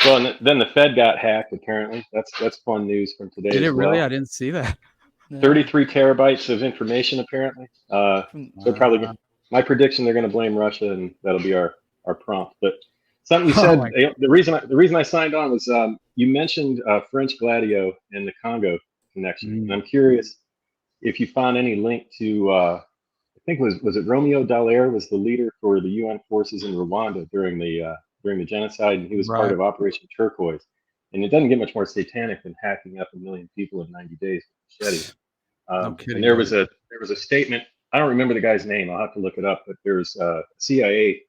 Well, and then the Fed got hacked. Apparently, that's fun news from today. Did it really? Well. I didn't see that. 33 terabytes of information, apparently. So probably my prediction, they're going to blame Russia, and that'll be our prompt. But something you said, the reason I signed on was you mentioned French Gladio and the Congo connection, and I'm curious if you found any link to I think was it Romeo Dallaire was the leader for the UN forces in Rwanda during the genocide, and he was part of Operation Turquoise. And it doesn't get much more satanic than hacking up 1 million people in 90 days with machete. And there was a statement. I don't remember the guy's name. I'll have to look it up. But there's a CIA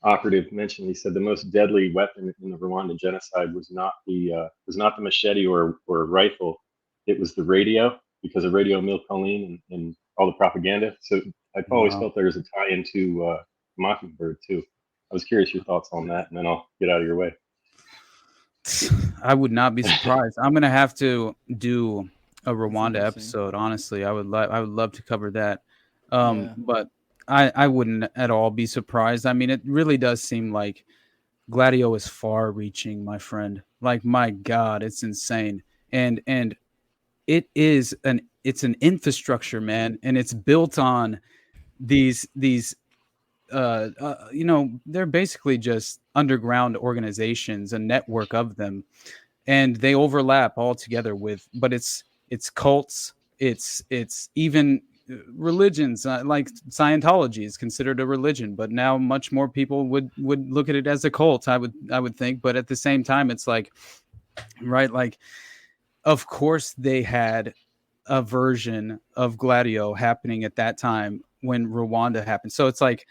operative mentioned. He said the most deadly weapon in the Rwandan genocide was not the machete or rifle. It was the radio, because of Radio Mille Collines and all the propaganda. So I've always felt there was a tie into Mockingbird too. I was curious your thoughts on that, and then I'll get out of your way. I would not be surprised. I'm going to have to do a Rwanda episode. Honestly, I would love to cover that. But I wouldn't at all be surprised. I mean, it really does seem like Gladio is far reaching, my friend. Like, my God, it's insane. And it's an infrastructure, man. And it's built on these they're basically just underground organizations, a network of them, and they overlap all together but it's cults, it's even religions, like Scientology is considered a religion, but now much more people would look at it as a cult, I would think. But at the same time, it's like, right, like, of course they had a version of Gladio happening at that time when Rwanda happened. So it's like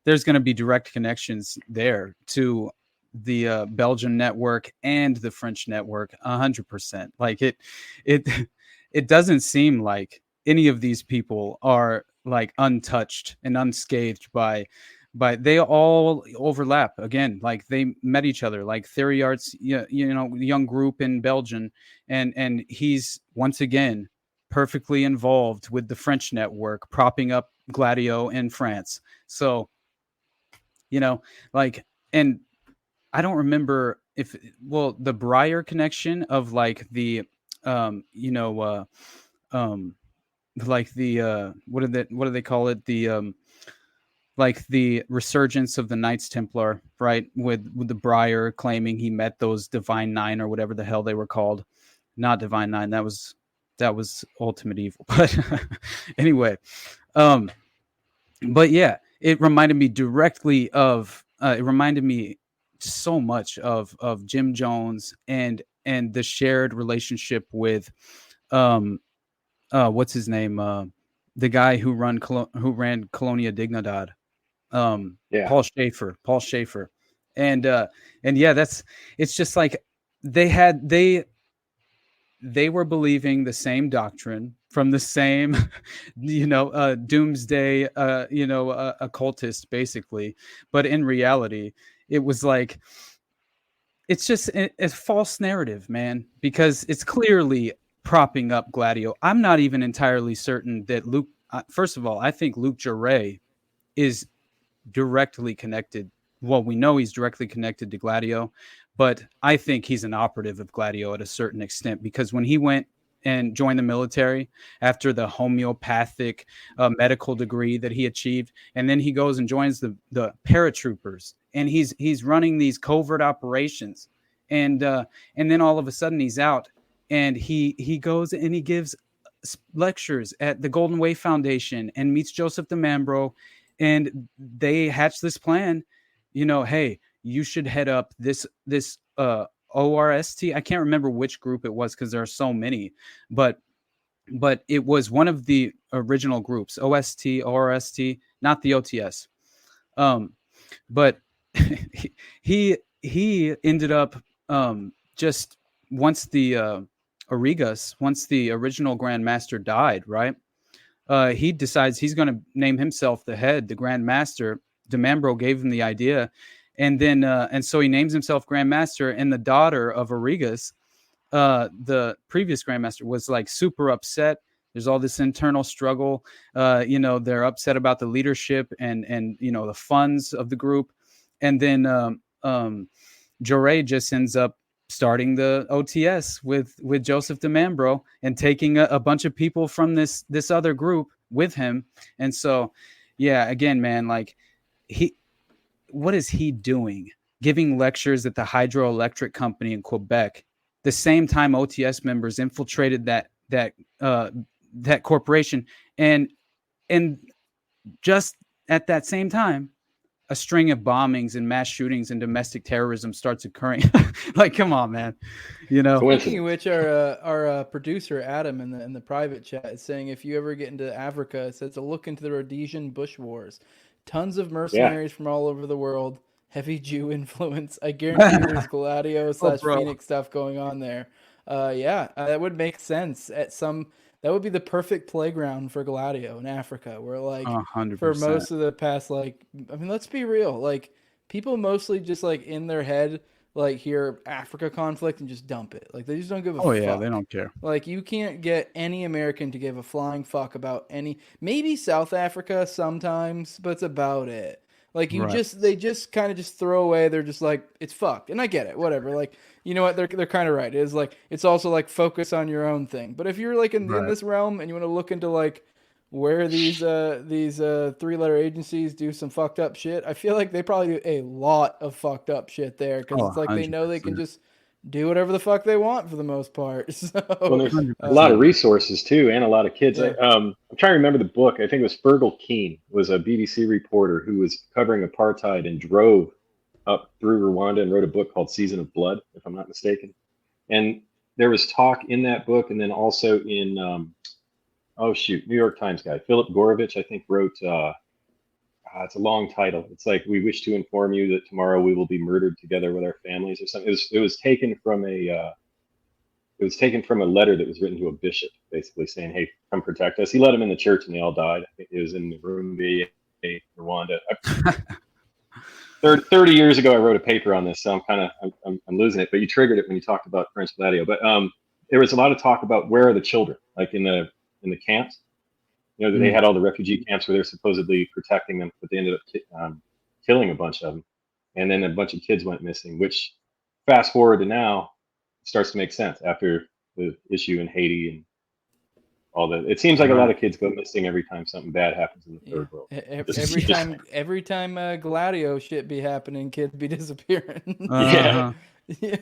there's going to be direct connections there to the Belgian network and the French network, 100%. Like it doesn't seem like any of these people are like untouched and unscathed by they all overlap again. Like they met each other, like Theory Art's, young group in Belgium, and he's once again perfectly involved with the French network, propping up Gladio in France. So, and I don't remember the Breyer connection of like the, like the, what do they call it? The, like the resurgence of the Knights Templar, right? With the Breyer claiming he met those Divine Nine or whatever the hell they were called. Not Divine Nine. That was Ultimate Evil. But anyway, but yeah, it reminded me directly of, it reminded me so much of Jim Jones and the shared relationship with, what's his name? The guy who ran Colonia Dignidad. Paul Schaefer. And yeah, it's just like they were believing the same doctrine from the same, doomsday, occultist basically. But in reality, it was like, it's just a false narrative, man, because it's clearly propping up Gladio. I'm not even entirely certain that Luke, first of all, I think Luke Jarre is directly connected. Well, we know he's directly connected to Gladio, but I think he's an operative of Gladio at a certain extent, because when he went and joined the military after the homeopathic medical degree that he achieved, and then he goes and joins the paratroopers, and he's running these covert operations, and then all of a sudden he's out, and he goes and he gives lectures at the Golden Way Foundation and meets Joseph DeMambro. And they hatch this plan, hey, you should head up this ORST. I can't remember which group it was because there are so many, but it was one of the original groups, OST, ORST, not the OTS. But he ended up just once the Origas, once the original Grand Master died, right? He decides he's going to name himself the head, the Grand Master. DeMambro gave him the idea, and then and so he names himself Grand Master. And the daughter of Origas, the previous Grand Master, was like super upset. There's all this internal struggle. They're upset about the leadership and the funds of the group, and then Jarre just ends up starting the OTS with Joseph DeMambro and taking a bunch of people from this other group with him. And so, yeah, again, man, like what is he doing? Giving lectures at the hydroelectric company in Quebec, the same time OTS members infiltrated that corporation, and just at that same time, a string of bombings and mass shootings and domestic terrorism starts occurring. Like, come on, man. Speaking of which, our producer Adam in the private chat is saying, if you ever get into Africa, it says to look into the Rhodesian Bush Wars. Tons of mercenaries from all over the world. Heavy Jew influence. I guarantee there's Gladio / Phoenix stuff going on there. That would make sense. That would be the perfect playground for Gladio in Africa, where 100%. For most of the past, let's be real, people mostly just in their head hear Africa conflict and just dump it. They just don't give a fuck. Oh yeah, they don't care. You can't get any American to give a flying fuck about maybe South Africa sometimes, but it's about it. They just kind of just throw away. They're just it's fucked, and I get it. Whatever. You know what? They're kind of right. It is it's also focus on your own thing. But if you're in this realm and you want to look into where these 3-letter agencies do some fucked up shit, I feel they probably do a lot of fucked up shit there, because it's they know they can just do whatever the fuck they want for the most part. So, there's a lot of resources too, and a lot of kids. Yeah. I'm trying to remember the book. I think it was Fergal Keane was a BBC reporter who was covering apartheid and drove up through Rwanda and wrote a book called Season of Blood, if I'm not mistaken. And there was talk in that book, and then also in New York Times guy Philip Gorovich, I think, wrote it's a long title. It's like, we wish to inform you that tomorrow we will be murdered together with our families or something. It was taken from a letter that was written to a bishop, basically saying, "Hey, come protect us." He let them in the church, and they all died. I think it was in Burundi, Rwanda. 30 years ago, I wrote a paper on this, so I'm losing it. But you triggered it when you talked about Prince Gladio. But there was a lot of talk about where are the children, like in the camps. You know, they had all the refugee camps where they're supposedly protecting them, but they ended up killing a bunch of them, and then a bunch of kids went missing. Which, fast forward to now, starts to make sense after the issue in Haiti and all that. It seems like a lot of kids go missing every time something bad happens in the third world. Every time Gladio shit be happening, kids be disappearing. Yeah. Yeah,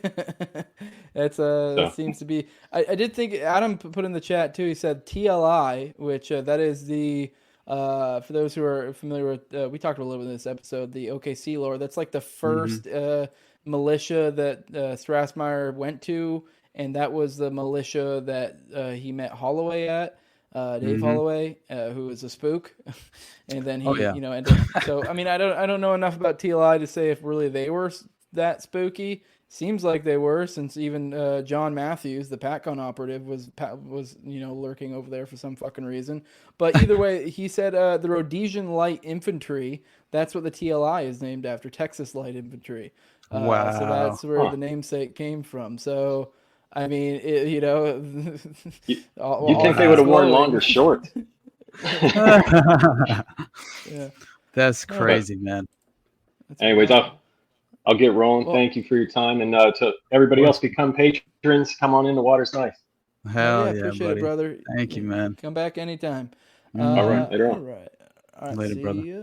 that seems to be. I did think Adam put in the chat too. He said TLI, which that is the for those who are familiar with. We talked a little bit in this episode, the OKC lore. That's like the first militia that Strassmeyer went to, and that was the militia that he met Holloway at. Dave Holloway, who is a spook, and then he, ended. So I mean, I don't know enough about TLI to say if really they were that spooky. Seems like they were, since even John Matthews, the PatCon operative, was lurking over there for some fucking reason. But either way, he said the Rhodesian Light Infantry. That's what the TLI is named after, Texas Light Infantry. Wow. So that's where the namesake came from. So, I mean, you think they would have worn longer shorts? Yeah. That's crazy, man. Anyways, I'll get rolling. Well, thank you for your time, and to everybody else, become patrons. Come on in, the water's nice. Hell yeah, appreciate buddy. it, brother. Thank you, man. Come back anytime. All right, later on. All right, later, brother. Ya.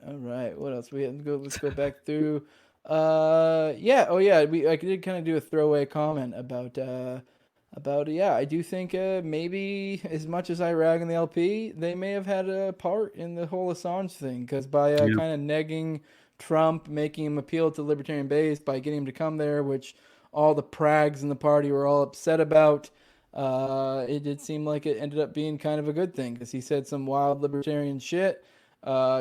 All right, what else? Let's go back through. I did kind of do a throwaway comment about I do think maybe as much as I rag on the LP, they may have had a part in the whole Assange thing, because by kind of negging Trump, making him appeal to the libertarian base by getting him to come there, which all the prags in the party were all upset about. It did seem like it ended up being kind of a good thing, because he said some wild libertarian shit,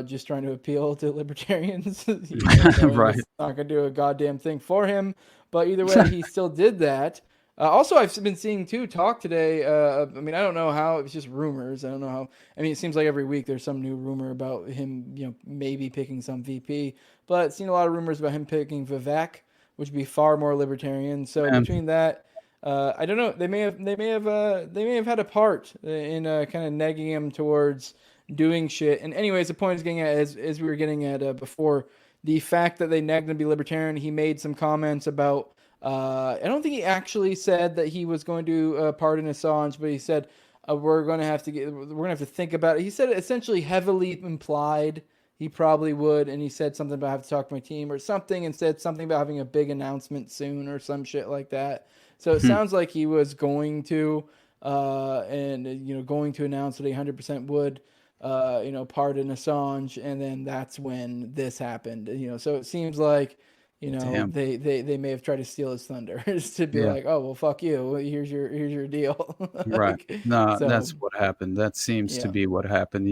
just trying to appeal to libertarians. Right. It's not going to do a goddamn thing for him. But either way, he still did that. Also, I've been seeing talk today. I mean, I don't know how. It's just rumors. I don't know how. I mean, it seems like every week there's some new rumor about him, maybe picking some VP. But I've seen a lot of rumors about him picking Vivek, which would be far more libertarian. So between that, I don't know. They may have had a part in kind of negging him towards doing shit. And anyways, the point is getting at, as we were getting at before, the fact that they negged him to be libertarian. He made some comments about. I don't think he actually said that he was going to pardon Assange, but he said we're going to have to think about it. He said it essentially heavily implied he probably would, and he said something about I have to talk to my team or something, and said something about having a big announcement soon or some shit like that. So it sounds like he was going to, going to announce that he 100% would, pardon Assange, and then that's when this happened. So it seems like. They may have tried to steal his thunder to be like, oh well, fuck you. Here's your deal. Right. No, that's what happened. That seems to be what happened.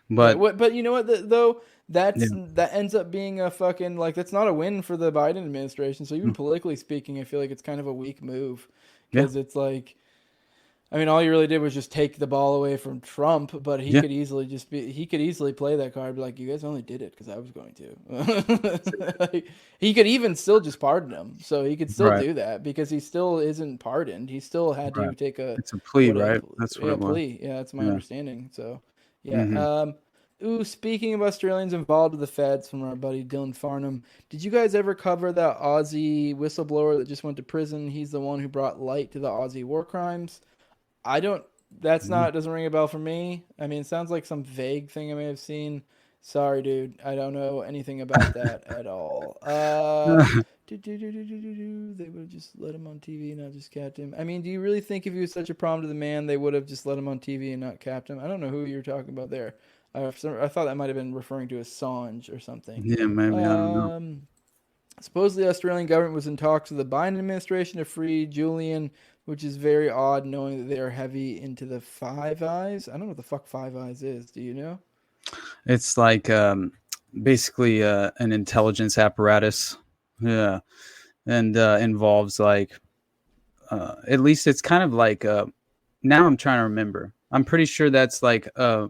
But you know what that ends up being a fucking that's not a win for the Biden administration. So even politically speaking, I feel like it's kind of a weak move, because it's like. I mean, all you really did was just take the ball away from Trump, but he could easily he could easily play that card, be like, you guys only did it because I was going to. He could even still just pardon him. So he could still do that, because he still isn't pardoned. He still had to take it's a plea, right? That's what it was. Plea. Yeah, that's my understanding. So, yeah. Speaking of Australians involved with the feds, from our buddy Dylan Farnham, did you guys ever cover that Aussie whistleblower that just went to prison? He's the one who brought light to the Aussie war crimes. Doesn't ring a bell for me. I mean, it sounds like some vague thing I may have seen. Sorry, dude. I don't know anything about that at all. They would have just let him on TV and not just capped him. I mean, do you really think if he was such a problem to the man, they would have just let him on TV and not capped him? I don't know who you're talking about there. I thought that might have been referring to Assange or something. Yeah, maybe. I don't know. Supposedly, the Australian government was in talks with the Biden administration to free Julian, which is very odd, knowing that they are heavy into the Five Eyes. I don't know what the fuck Five Eyes is. Do you know? It's like basically an intelligence apparatus. Yeah. And involves like at least it's kind of like now I'm trying to remember. I'm pretty sure that's like a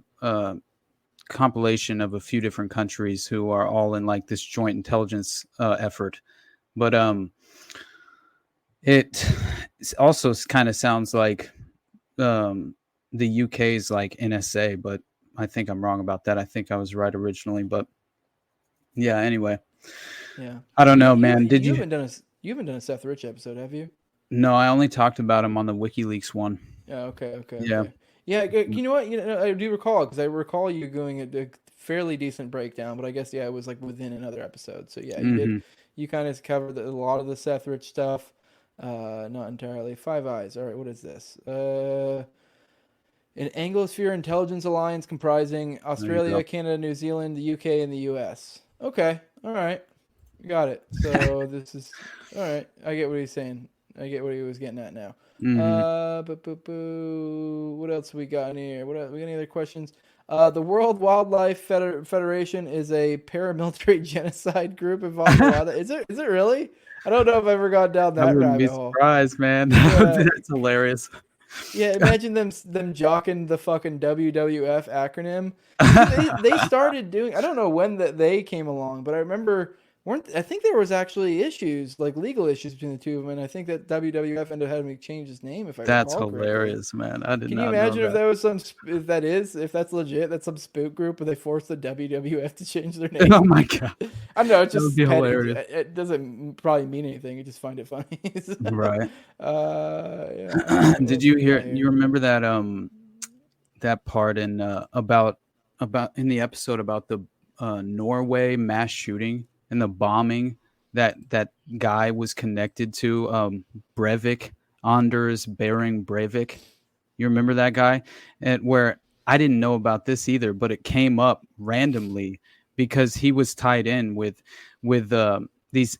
compilation of a few different countries who are all in like this joint intelligence effort. But it also kind of sounds like the UK's like NSA, but I think I'm wrong about that. I think I was right originally, but yeah. Anyway, yeah. I don't know, man. You haven't done a Seth Rich episode, have you? No, I only talked about him on the WikiLeaks one. Yeah. Okay. Yeah. Okay. Yeah. You know what? I do recall because I recall you doing a fairly decent breakdown, but I guess it was like within another episode. So yeah, you did. You kind of covered a lot of the Seth Rich stuff. Not entirely. Five Eyes. All right. What is this? An Anglosphere Intelligence Alliance comprising Australia, Canada, New Zealand, the UK, and the US. Okay. All right. Got it. So this is all right. I get what he's saying. I get what he was getting at now. What else we got in here? What else? We got any other questions? The World Wildlife Federation is a paramilitary genocide group involved in that. Is it really? I don't know if I've ever gone down that rabbit hole. I wouldn't be surprised, man. That's hilarious. Yeah, imagine them jocking the fucking WWF acronym. They started doing. I don't know when that they came along, but I remember I think there was actually issues, like legal issues between the two of them, and I think that WWF ended up having to change his name. If I that's recall hilarious, correctly. Man. I did. Can not you imagine know if that. there was if that's legit, that's some spook group where they forced the WWF to change their name? Oh my god! I know it's just hilarious. It doesn't probably mean anything. I just find it funny. Right. Yeah. Did you hear? You remember that that part in about in the episode about the Norway mass shooting and the bombing that guy was connected to Breivik, Anders Behring Breivik. You remember that guy? And where I didn't know about this either, but it came up randomly because he was tied in with these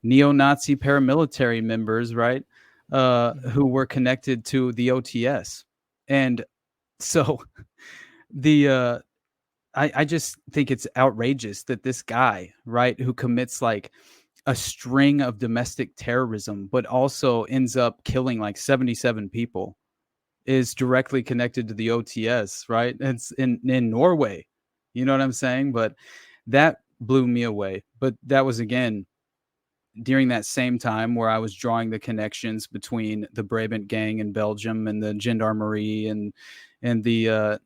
neo-Nazi paramilitary members, right? Who were connected to the OTS. And so I just think it's outrageous that this guy, right, who commits like a string of domestic terrorism, but also ends up killing like 77 people, is directly connected to the OTS, right? It's in Norway. You know what I'm saying? But that blew me away. But that was, again, during that same time where I was drawing the connections between the Brabant gang in Belgium and the Gendarmerie and the,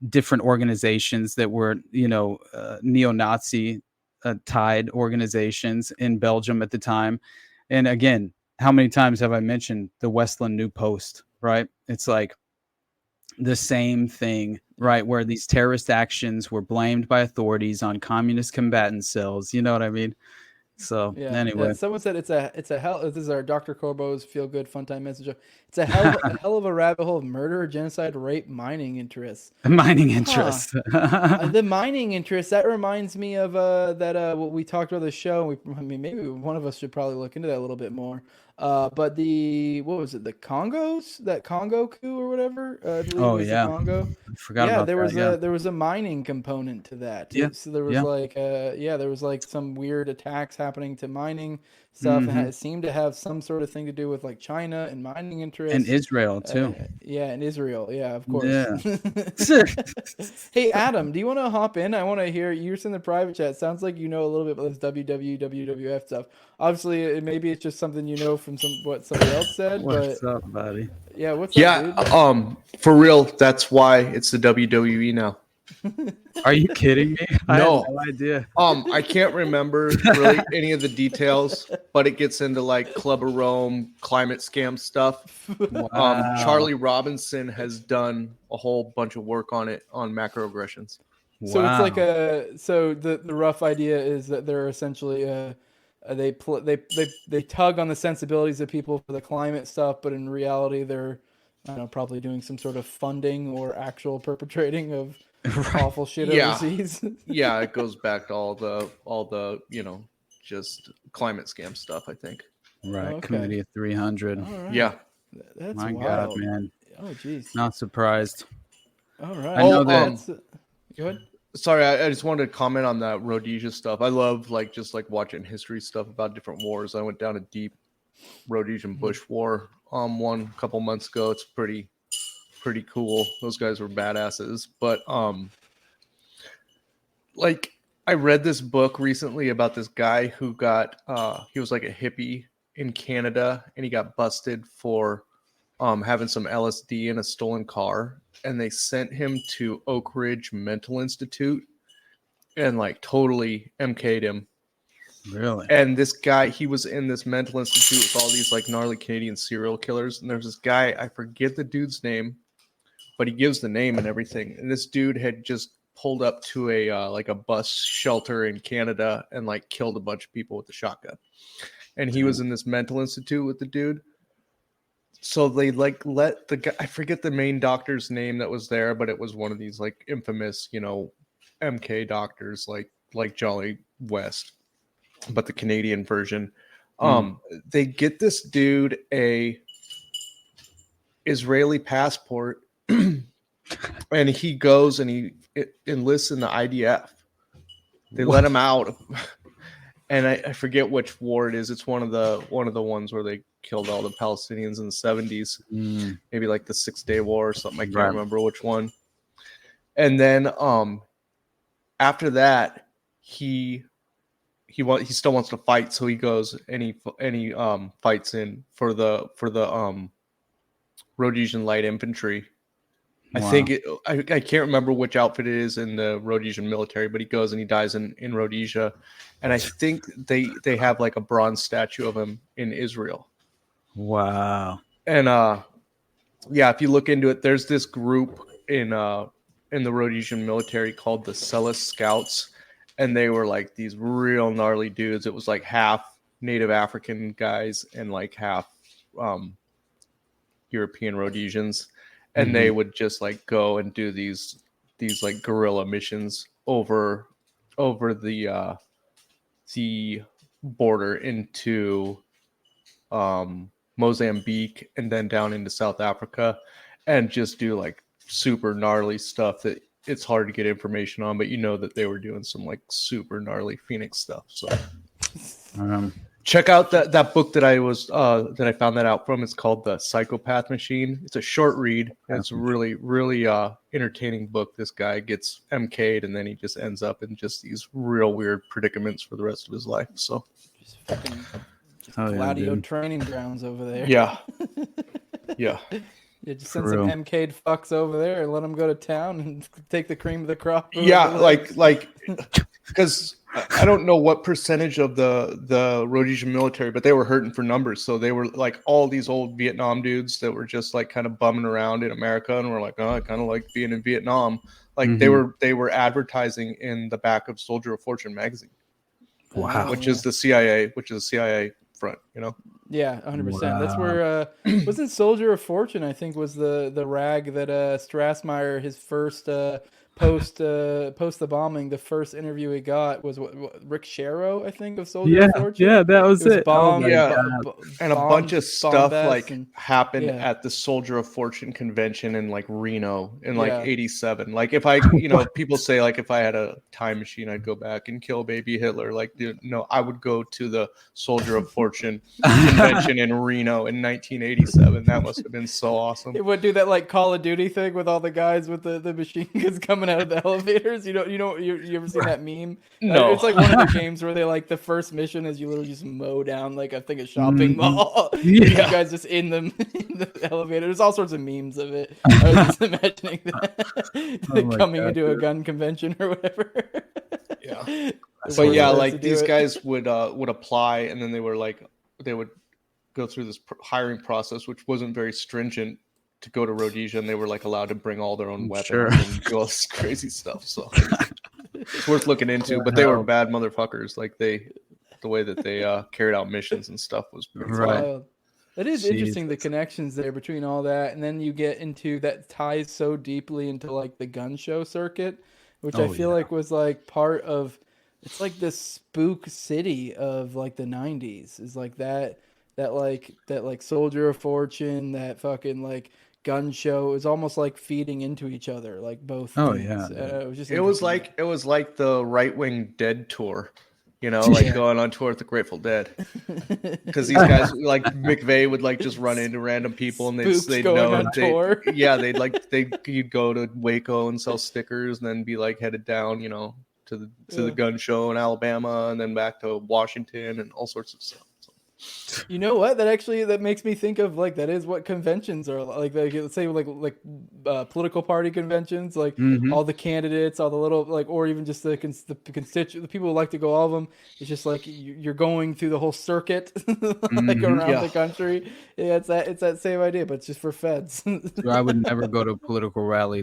different organizations that were, neo-Nazi tied organizations in Belgium at the time. And again, how many times have I mentioned the Westland New Post, right? It's like the same thing, right? Where these terrorist actions were blamed by authorities on communist combatant cells. You know what I mean? So anyway, someone said it's a hell. This is our Dr. Corbo's feel good fun time message. It's a hell of a rabbit hole of murder, genocide, rape, mining interests. Mining interests. The mining interests. That reminds me of what we talked about the show. Maybe one of us should probably look into that a little bit more. But what was it? The Congos? That Congo coup or whatever? I believe it was the Congo. I forgot about that. There was a mining component to that. Yeah. So there was like some weird attacks happening to mining stuff. Mm-hmm. And it seemed to have some sort of thing to do with like China and mining interests. And Israel too. And Israel. Yeah, of course. Yeah. Hey, Adam, do you want to hop in? I want to hear you're in the private chat. Sounds like you know a little bit about this WWF stuff. Obviously, maybe it's just something you know from what somebody else said. What's up, buddy? Yeah, what's up, dude? For real, that's why it's the WWE now. Are you kidding me? I No. had no idea. I can't remember really any of the details, but it gets into like Club of Rome, climate scam stuff. Wow. Charlie Robinson has done a whole bunch of work on it on macroaggressions. So it's like the rough idea is that they're essentially they tug on the sensibilities of people for the climate stuff, but in reality they're probably doing some sort of funding or actual perpetrating of awful shit overseas. Yeah, it goes back to all the just climate scam stuff, I think. Right. Okay. Committee of 300. Right. Yeah. That's My wild. God, man. Oh, geez. Not surprised. All right. I know that. Go ahead. Sorry, I just wanted to comment on that Rhodesia stuff. I love just watching history stuff about different wars. I went down a deep Rhodesian Bush War one a couple months ago. It's pretty cool. Those guys were badasses. But I read this book recently about this guy who got he was like a hippie in Canada, and he got busted for having some LSD in a stolen car, and they sent him to Oak Ridge Mental Institute and totally MK'd him. Really? And this guy, he was in this mental institute with all these gnarly Canadian serial killers, and there's this guy, I forget the dude's name, but he gives the name and everything. And this dude had just pulled up to a bus shelter in Canada and killed a bunch of people with a shotgun. And he was in this mental institute with the dude. So they let the guy, I forget the main doctor's name that was there, but it was one of these infamous, MK doctors like Jolly West, but the Canadian version. They get this dude a Israeli passport, and he goes and he enlists in the IDF. They let him out, and I forget which war it is. It's one of the ones where they killed all the Palestinians in the 70s, maybe the 6-Day War or something. I can't remember which one. And then after that, he still wants to fight, so he goes and he fights in for the Rhodesian Light Infantry. Wow. I think I can't remember which outfit it is in the Rhodesian military, but he goes and he dies in Rhodesia, and I think they have a bronze statue of him in Israel. Wow. And if you look into it, there's this group in the Rhodesian military called the Celis Scouts, and they were these real gnarly dudes. It was half Native African guys and half European Rhodesians, and they would just go and do these guerrilla missions over the border into Mozambique and then down into South Africa, and just do super gnarly stuff that it's hard to get information on, but that they were doing some super gnarly Phoenix stuff. So check out that book that I found that out from. It's called The Psychopath Machine. It's a short read, and it's a really, really entertaining book. This guy gets MK'd, and then he just ends up in just these real weird predicaments for the rest of his life. So just Gladio training grounds over there. Yeah. Yeah, just send some MK'd fucks over there and let them go to town and take the cream of the crop. Yeah, because I don't know what percentage of the Rhodesian military, but they were hurting for numbers. So they were all these old Vietnam dudes that were just kind of bumming around in America, and were I kind of like being in Vietnam. They were advertising in the back of Soldier of Fortune magazine. Wow. Which is the CIA front, Yeah, 100%. That's where wasn't Soldier of Fortune, I think, was the rag that Strassmeyer, his first post the bombing, the first interview he got was what Rick Sharrow, I think, of Soldier of Fortune. Yeah, that was it. Bombed, and a bunch of stuff happened yeah. at the Soldier of Fortune convention in Reno in 87. If I people say if I had a time machine I'd go back and kill baby Hitler. Dude, no, I would go to the Soldier of Fortune convention in Reno in 1987. That must have been so awesome. It would do that Call of Duty thing with all the guys with the machine guns coming out of the elevators. You ever seen that meme? No. It's one of the games where they the first mission is you literally just mow down I think a shopping mall. Yeah. You guys just in the elevator. There's all sorts of memes of it. I was just imagining that coming into a gun convention or whatever. Yeah. But these guys would apply, and then they would go through this hiring process, which wasn't very stringent to go to Rhodesia, and they were allowed to bring all their own weapons and do all this crazy stuff. So it's worth looking into. But they were bad motherfuckers. The way that they carried out missions and stuff was pretty wild. It is interesting, the connections there between all that, and then you get into that ties so deeply into the gun show circuit, which I feel was part of. It's the spook city of the 90s. Is that Soldier of Fortune, that fucking gun show. It was almost like feeding into each other, like both. Oh, things. yeah. It was just. It was like the right wing Dead tour. Like going on tour with the Grateful Dead, because these guys like McVeigh would like just run into random people and they'd know tour. You'd go to Waco and sell stickers and then be like headed down, to the gun show in Alabama and then back to Washington and all sorts of stuff. You know what? That makes me think of like that is what conventions are like. Let's say like political party conventions, like all the candidates, all the little or even just the people who like to go all of them. It's just like you're going through the whole circuit, like around the country. Yeah, it's that same idea, but it's just for feds. So I would never go to a political rally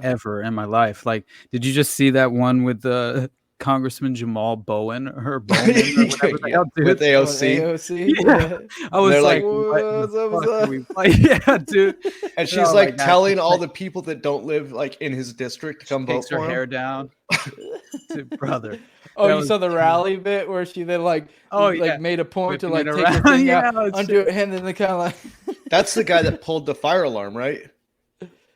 ever in my life. Like, did you just see that one with the Congressman Jamal Bowen or Bowman or whatever the hell, dude. With AOC. Yeah. I was like, what's up? Yeah, dude. And she's like telling all the people that don't live like in his district to come vote for him. Takes her hair down. Dude, brother. You saw the rally bit where she then made a point to like take the thing out, undo it, and then they kind of like. That's the guy that pulled the fire alarm, right?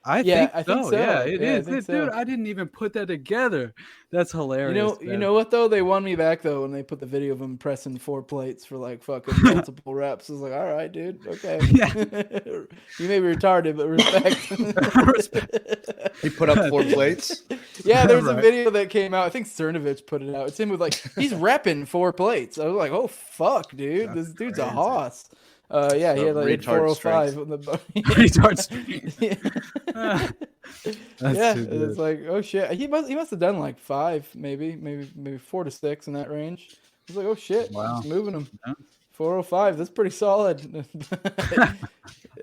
I think so. Yeah, it is. So. Dude, I didn't even put that together. That's hilarious. You know what though? They won me back though when they put the video of him pressing 4 plates for like fucking multiple reps. I was like, all right, dude, okay. Yeah. You may be retarded, but respect. He put up 4 plates. Yeah, there's a video that came out. I think Cernovich put it out. It's him with like he's repping 4 plates. I was like, oh fuck, dude, That's this dude's crazy. a hoss. He had like 405 on the retard strength. It's like, oh shit. He must have done like 5, maybe 4 to 6 in that range. He's like, oh shit, wow, he's moving him. Yeah. 405. That's pretty solid.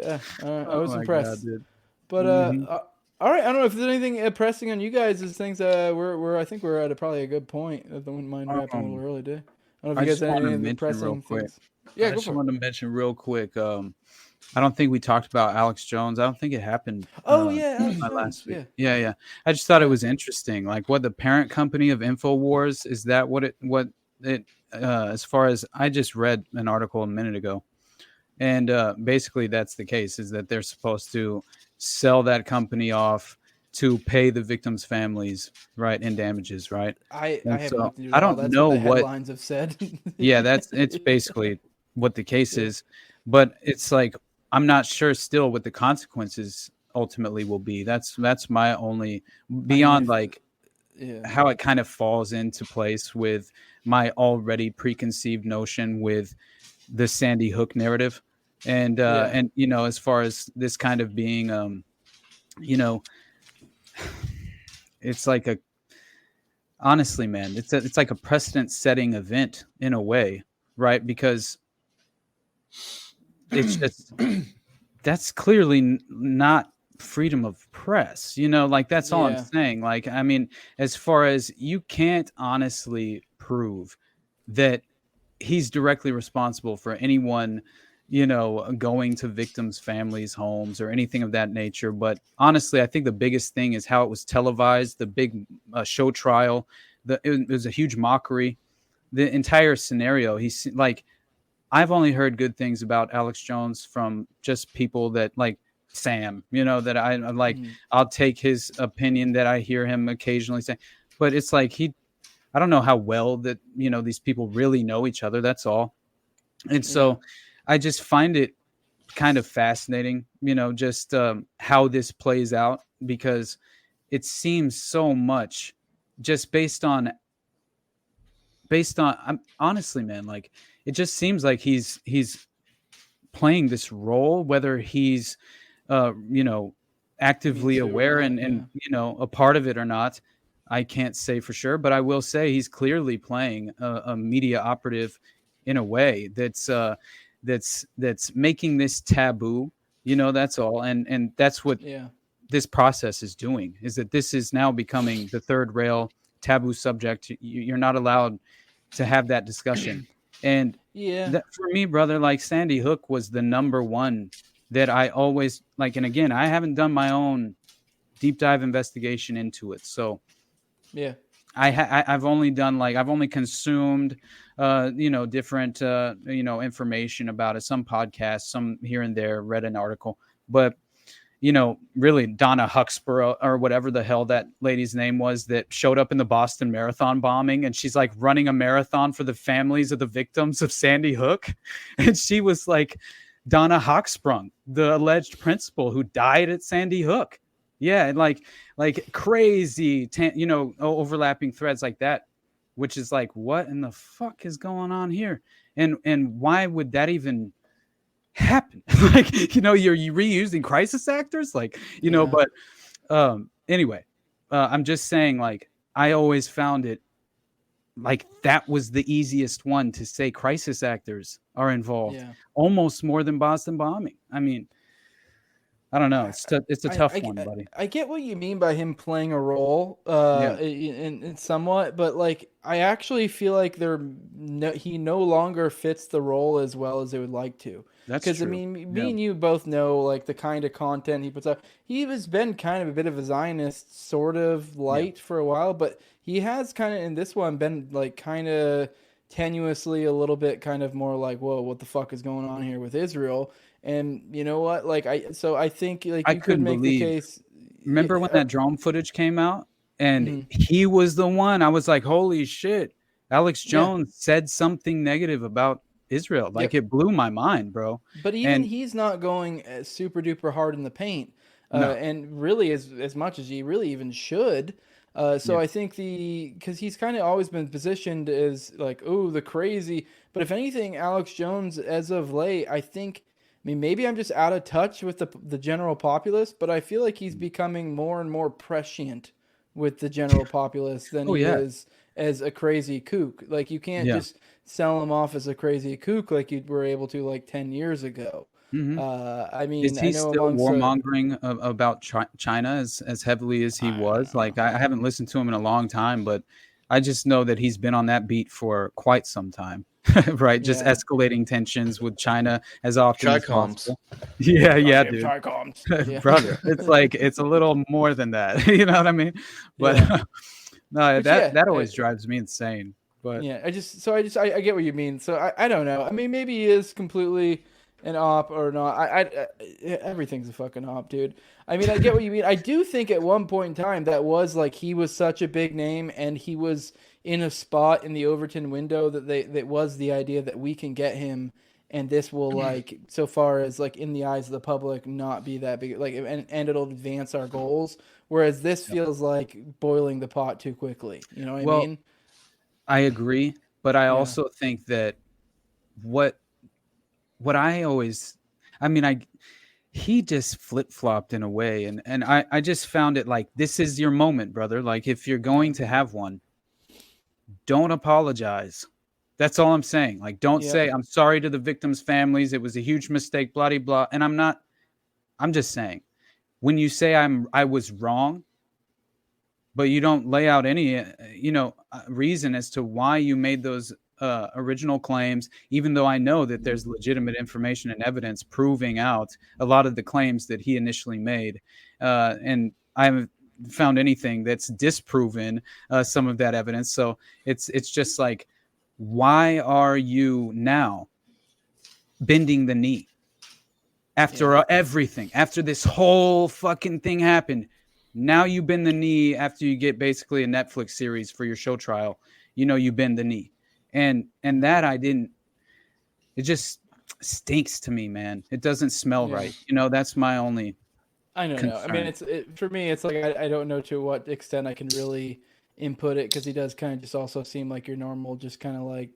Yeah, I was impressed. God, but all right. I don't know if there's anything pressing on you guys. As things I think we're at probably a good point. I don't mind wrapping a little early, dude. I don't know if you guys have anything pressing things. Yeah, I just want to mention real quick. I don't think we talked about Alex Jones. I don't think it happened. Last week. Yeah. I just thought it was interesting. Like, what the parent company of InfoWars is that what it as far as I just read an article a minute ago, and basically that's the case. Is that they're supposed to sell that company off to pay the victims' families, right, in damages, right? I don't know what the headlines have said. Yeah, it's basically what the case is, but it's like I'm not sure still what the consequences ultimately will be. That's my only beyond how it kind of falls into place with my already preconceived notion with the Sandy Hook narrative, and as far as this kind of being it's like honestly, man, it's like a precedent setting event in a way, right? Because it's just that's clearly not freedom of press, that's all I'm saying. Like, I mean, as far as you can't honestly prove that he's directly responsible for anyone going to victims' families' homes or anything of that nature. But honestly, I think the biggest thing is how it was televised, the big show trial. It was a huge mockery. The entire scenario, he's like, I've only heard good things about Alex Jones from just people that like Sam, that I like. I'll take his opinion that I hear him occasionally say, but it's like I don't know how well that, these people really know each other. That's all. And so I just find it kind of fascinating, just how this plays out, because it seems so much just based on honestly, man, like it just seems like he's playing this role, whether he's, actively aware and a part of it or not. I can't say for sure, but I will say he's clearly playing a media operative in a way that's making this taboo, that's all. And that's what this process is doing, is that this is now becoming the third rail taboo subject. You're not allowed to have that discussion. And for me, brother, like Sandy Hook was the number one that I always like. And again, I haven't done my own deep dive investigation into it. So I've only done I've only consumed, different, information about it, some podcasts, some here and there, read an article, But really Donna Huxborough or whatever the hell that lady's name was that showed up in the Boston Marathon bombing, and she's like running a marathon for the families of the victims of Sandy Hook. And she was like Donna Hochsprung, the alleged principal who died at Sandy Hook. Yeah. And like crazy, overlapping threads like that, which is like, what in the fuck is going on here? And why would that even happen? Like, you're reusing crisis actors, but anyway, I'm just saying, like, I always found it like that was the easiest one to say crisis actors are involved, almost more than Boston bombing. I mean, I don't know. It's a tough one, buddy. I get what you mean by him playing a role, in somewhat, but like I actually feel like he no longer fits the role as well as they would like to. That's true. Because I mean, me and you both know like the kind of content he puts out. He has been kind of a bit of a Zionist sort of light for a while, but he has kind of in this one been like kind of tenuously a little bit kind of more like, whoa, what the fuck is going on here with Israel? And you know what? Like I think like you could make the case. Remember when that drone footage came out and he was the one? I was like, holy shit! Alex Jones said something negative about Israel. Like it blew my mind, bro. But even he's not going super duper hard in the paint, and really as much as he really even should. So I think because he's kind of always been positioned as like, oh, the crazy. But if anything, Alex Jones, as of late, I think. I mean, maybe I'm just out of touch with the general populace, but I feel like he's becoming more and more prescient with the general populace than he is as a crazy kook. Like, you can't just sell him off as a crazy kook like you were able to like 10 years ago. I mean, is he still warmongering about China as heavily as he was? Like, I haven't listened to him in a long time, but I just know that he's been on that beat for quite some time. Right, just escalating tensions with China as often as possible. Yeah, dude. Brother, it's like it's a little more than that. You know what I mean? But no, that always drives me insane. But I get what you mean. So I don't know. I mean, maybe he is completely an op or not. Everything's a fucking op, dude. I mean, I get what you mean. I do think at one point in time that was like he was such a big name and he was in a spot in the Overton window that was the idea that we can get him and this will like so far as like in the eyes of the public not be that big, like and it'll advance our goals, whereas this feels like boiling the pot too quickly. You know what I mean? I agree, but I also think that what I always, I mean, he just flip-flopped in a way, and I just found it like, this is your moment, brother. Like, if you're going to have one, don't apologize. That's all I'm saying. Like, don't say, I'm sorry to the victims' families. It was a huge mistake, blah, blah, blah. And I'm just saying, when you say I was wrong, but you don't lay out any, reason as to why you made those original claims, even though I know that there's legitimate information and evidence proving out a lot of the claims that he initially made. And I haven't found anything that's disproven some of that evidence. So it's just like, why are you now bending the knee after everything, after this whole fucking thing happened? Now you bend the knee after you get basically a Netflix series for your show trial. You bend the knee. And that it just stinks to me, man. It doesn't smell right. That's my only concern. I mean, for me, it's like, I don't know to what extent I can really input it, because he does kind of just also seem like your normal, just kind of like,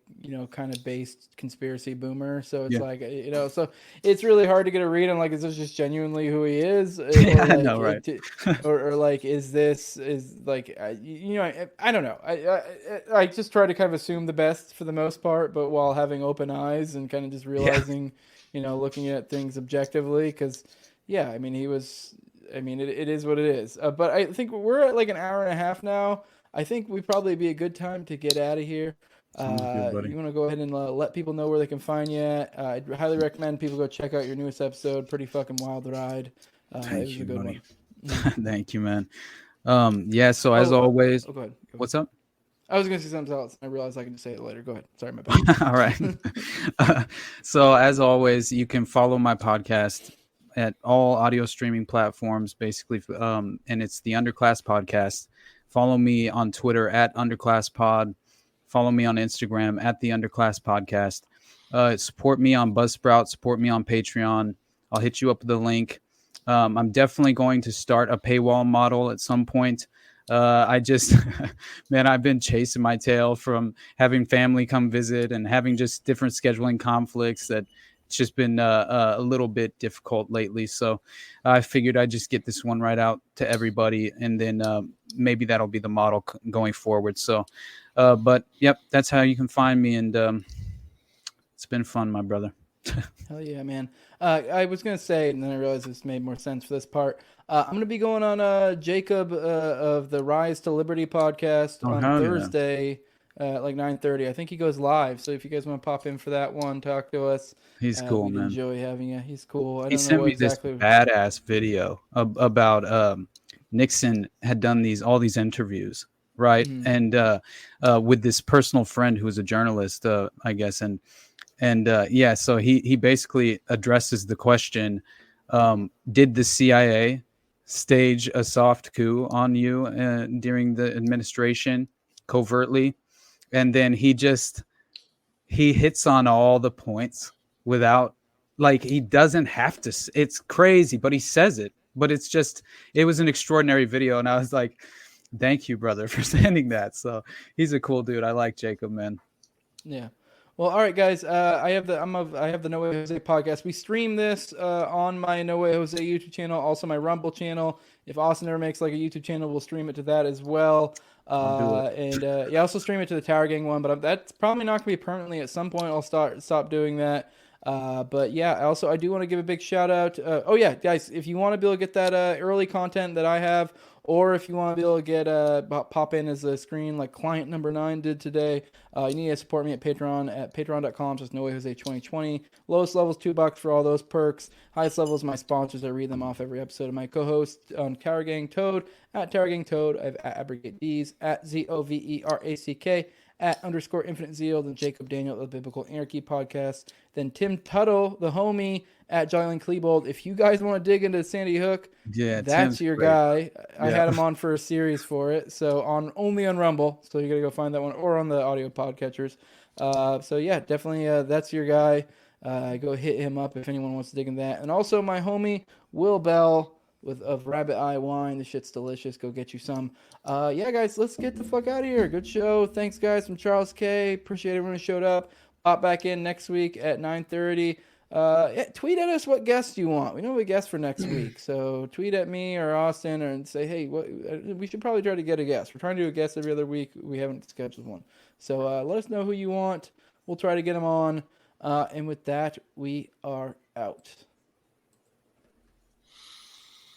kind of based conspiracy boomer. So it's like, so it's really hard to get a read on, like, is this just genuinely who he is? Yeah, I know, right? Or like, is like, I don't know. I just try to kind of assume the best for the most part, but while having open eyes and kind of just realizing, looking at things objectively, because I mean, it is what it is. But I think we're at like an hour and a half now. I think we'd probably be a good time to get out of here. You want to go ahead and let people know where they can find you at? I'd highly recommend people go check out your newest episode. Pretty fucking wild ride. Thank you, buddy. Thank you, man. So as always, go ahead. What's up? I was going to say something else. I realized I can just say it later. Go ahead. Sorry, my bad. All right. So as always, you can follow my podcast at all audio streaming platforms, basically. And it's the Underclass Podcast. Follow me on Twitter at UnderclassPod. Follow me on Instagram at the Underclass Podcast. Support me on Buzzsprout. Support me on Patreon. I'll hit you up with the link. I'm definitely going to start a paywall model at some point. I just, man, I've been chasing my tail from having family come visit and having just different scheduling conflicts that it's just been a little bit difficult lately. So I figured I'd just get this one right out to everybody, and then maybe that'll be the model going forward. So, but yep, that's how you can find me. And it's been fun, my brother. Hell yeah, man. I was going to say, and then I realized this made more sense for this part. I'm going to be going on Jacob of the Rise to Liberty podcast on Thursday at like 9:30. I think he goes live. So if you guys want to pop in for that one, talk to us. He's cool, man. Enjoy having you. He's cool. He sent me this badass video about Nixon had done all these interviews, right? Mm-hmm. And with this personal friend who was a journalist, I guess. And yeah, so he basically addresses the question, did the CIA stage a soft coup on you during the administration covertly? And then he hits on all the points without, like, he doesn't have to. It's crazy, but he says it. But it was an extraordinary video. And I was like, thank you, brother, for sending that. So he's a cool dude. I like Jacob, man. Yeah. Well, all right, guys. I have the No Way Jose podcast. We stream this on my No Way Jose YouTube channel, also my Rumble channel. If Austin ever makes like a YouTube channel, we'll stream it to that as well. Yeah, also stream it to the Tower Gang one, but that's probably not going to be permanently. At some point, I'll stop doing that. But yeah, I do want to give a big shout out. Oh yeah, guys, if you want to be able to get that early content that I have, or if you want to be able to get pop in as a screen like client number 9 did today, you need to support me at Patreon at patreon.com/NoWayJose2020. Lowest level is $2 for all those perks. Highest level is my sponsors. I read them off every episode of my co-host on Tower Gang Toad at Tower Gang Toad. I have at Abrogate D's at ZOVERACK at _Infinite Zeal, then Jacob Daniel, the Biblical Anarchy podcast, then Tim Tuttle, the homie, at Julian Klebold. If you guys want to dig into Sandy Hook, yeah, that's your guy. I had him on for a series for it, so only on Rumble, so you got to go find that one, or on the audio podcatchers. So yeah, definitely that's your guy. Go hit him up if anyone wants to dig in that. And also my homie Will Bell of Rabbit Eye Wine. The shit's delicious. Go get you some. Yeah, guys, let's get the fuck out of here. Good show. Thanks, guys, from Charles K. Appreciate everyone who showed up. Pop back in next week at 9:30. Yeah, tweet at us what guests you want. We know a guest for next week. So tweet at me or Austin and say, hey, we should probably try to get a guest. We're trying to do a guest every other week. We haven't scheduled one. So let us know who you want. We'll try to get them on. And with that, we are out.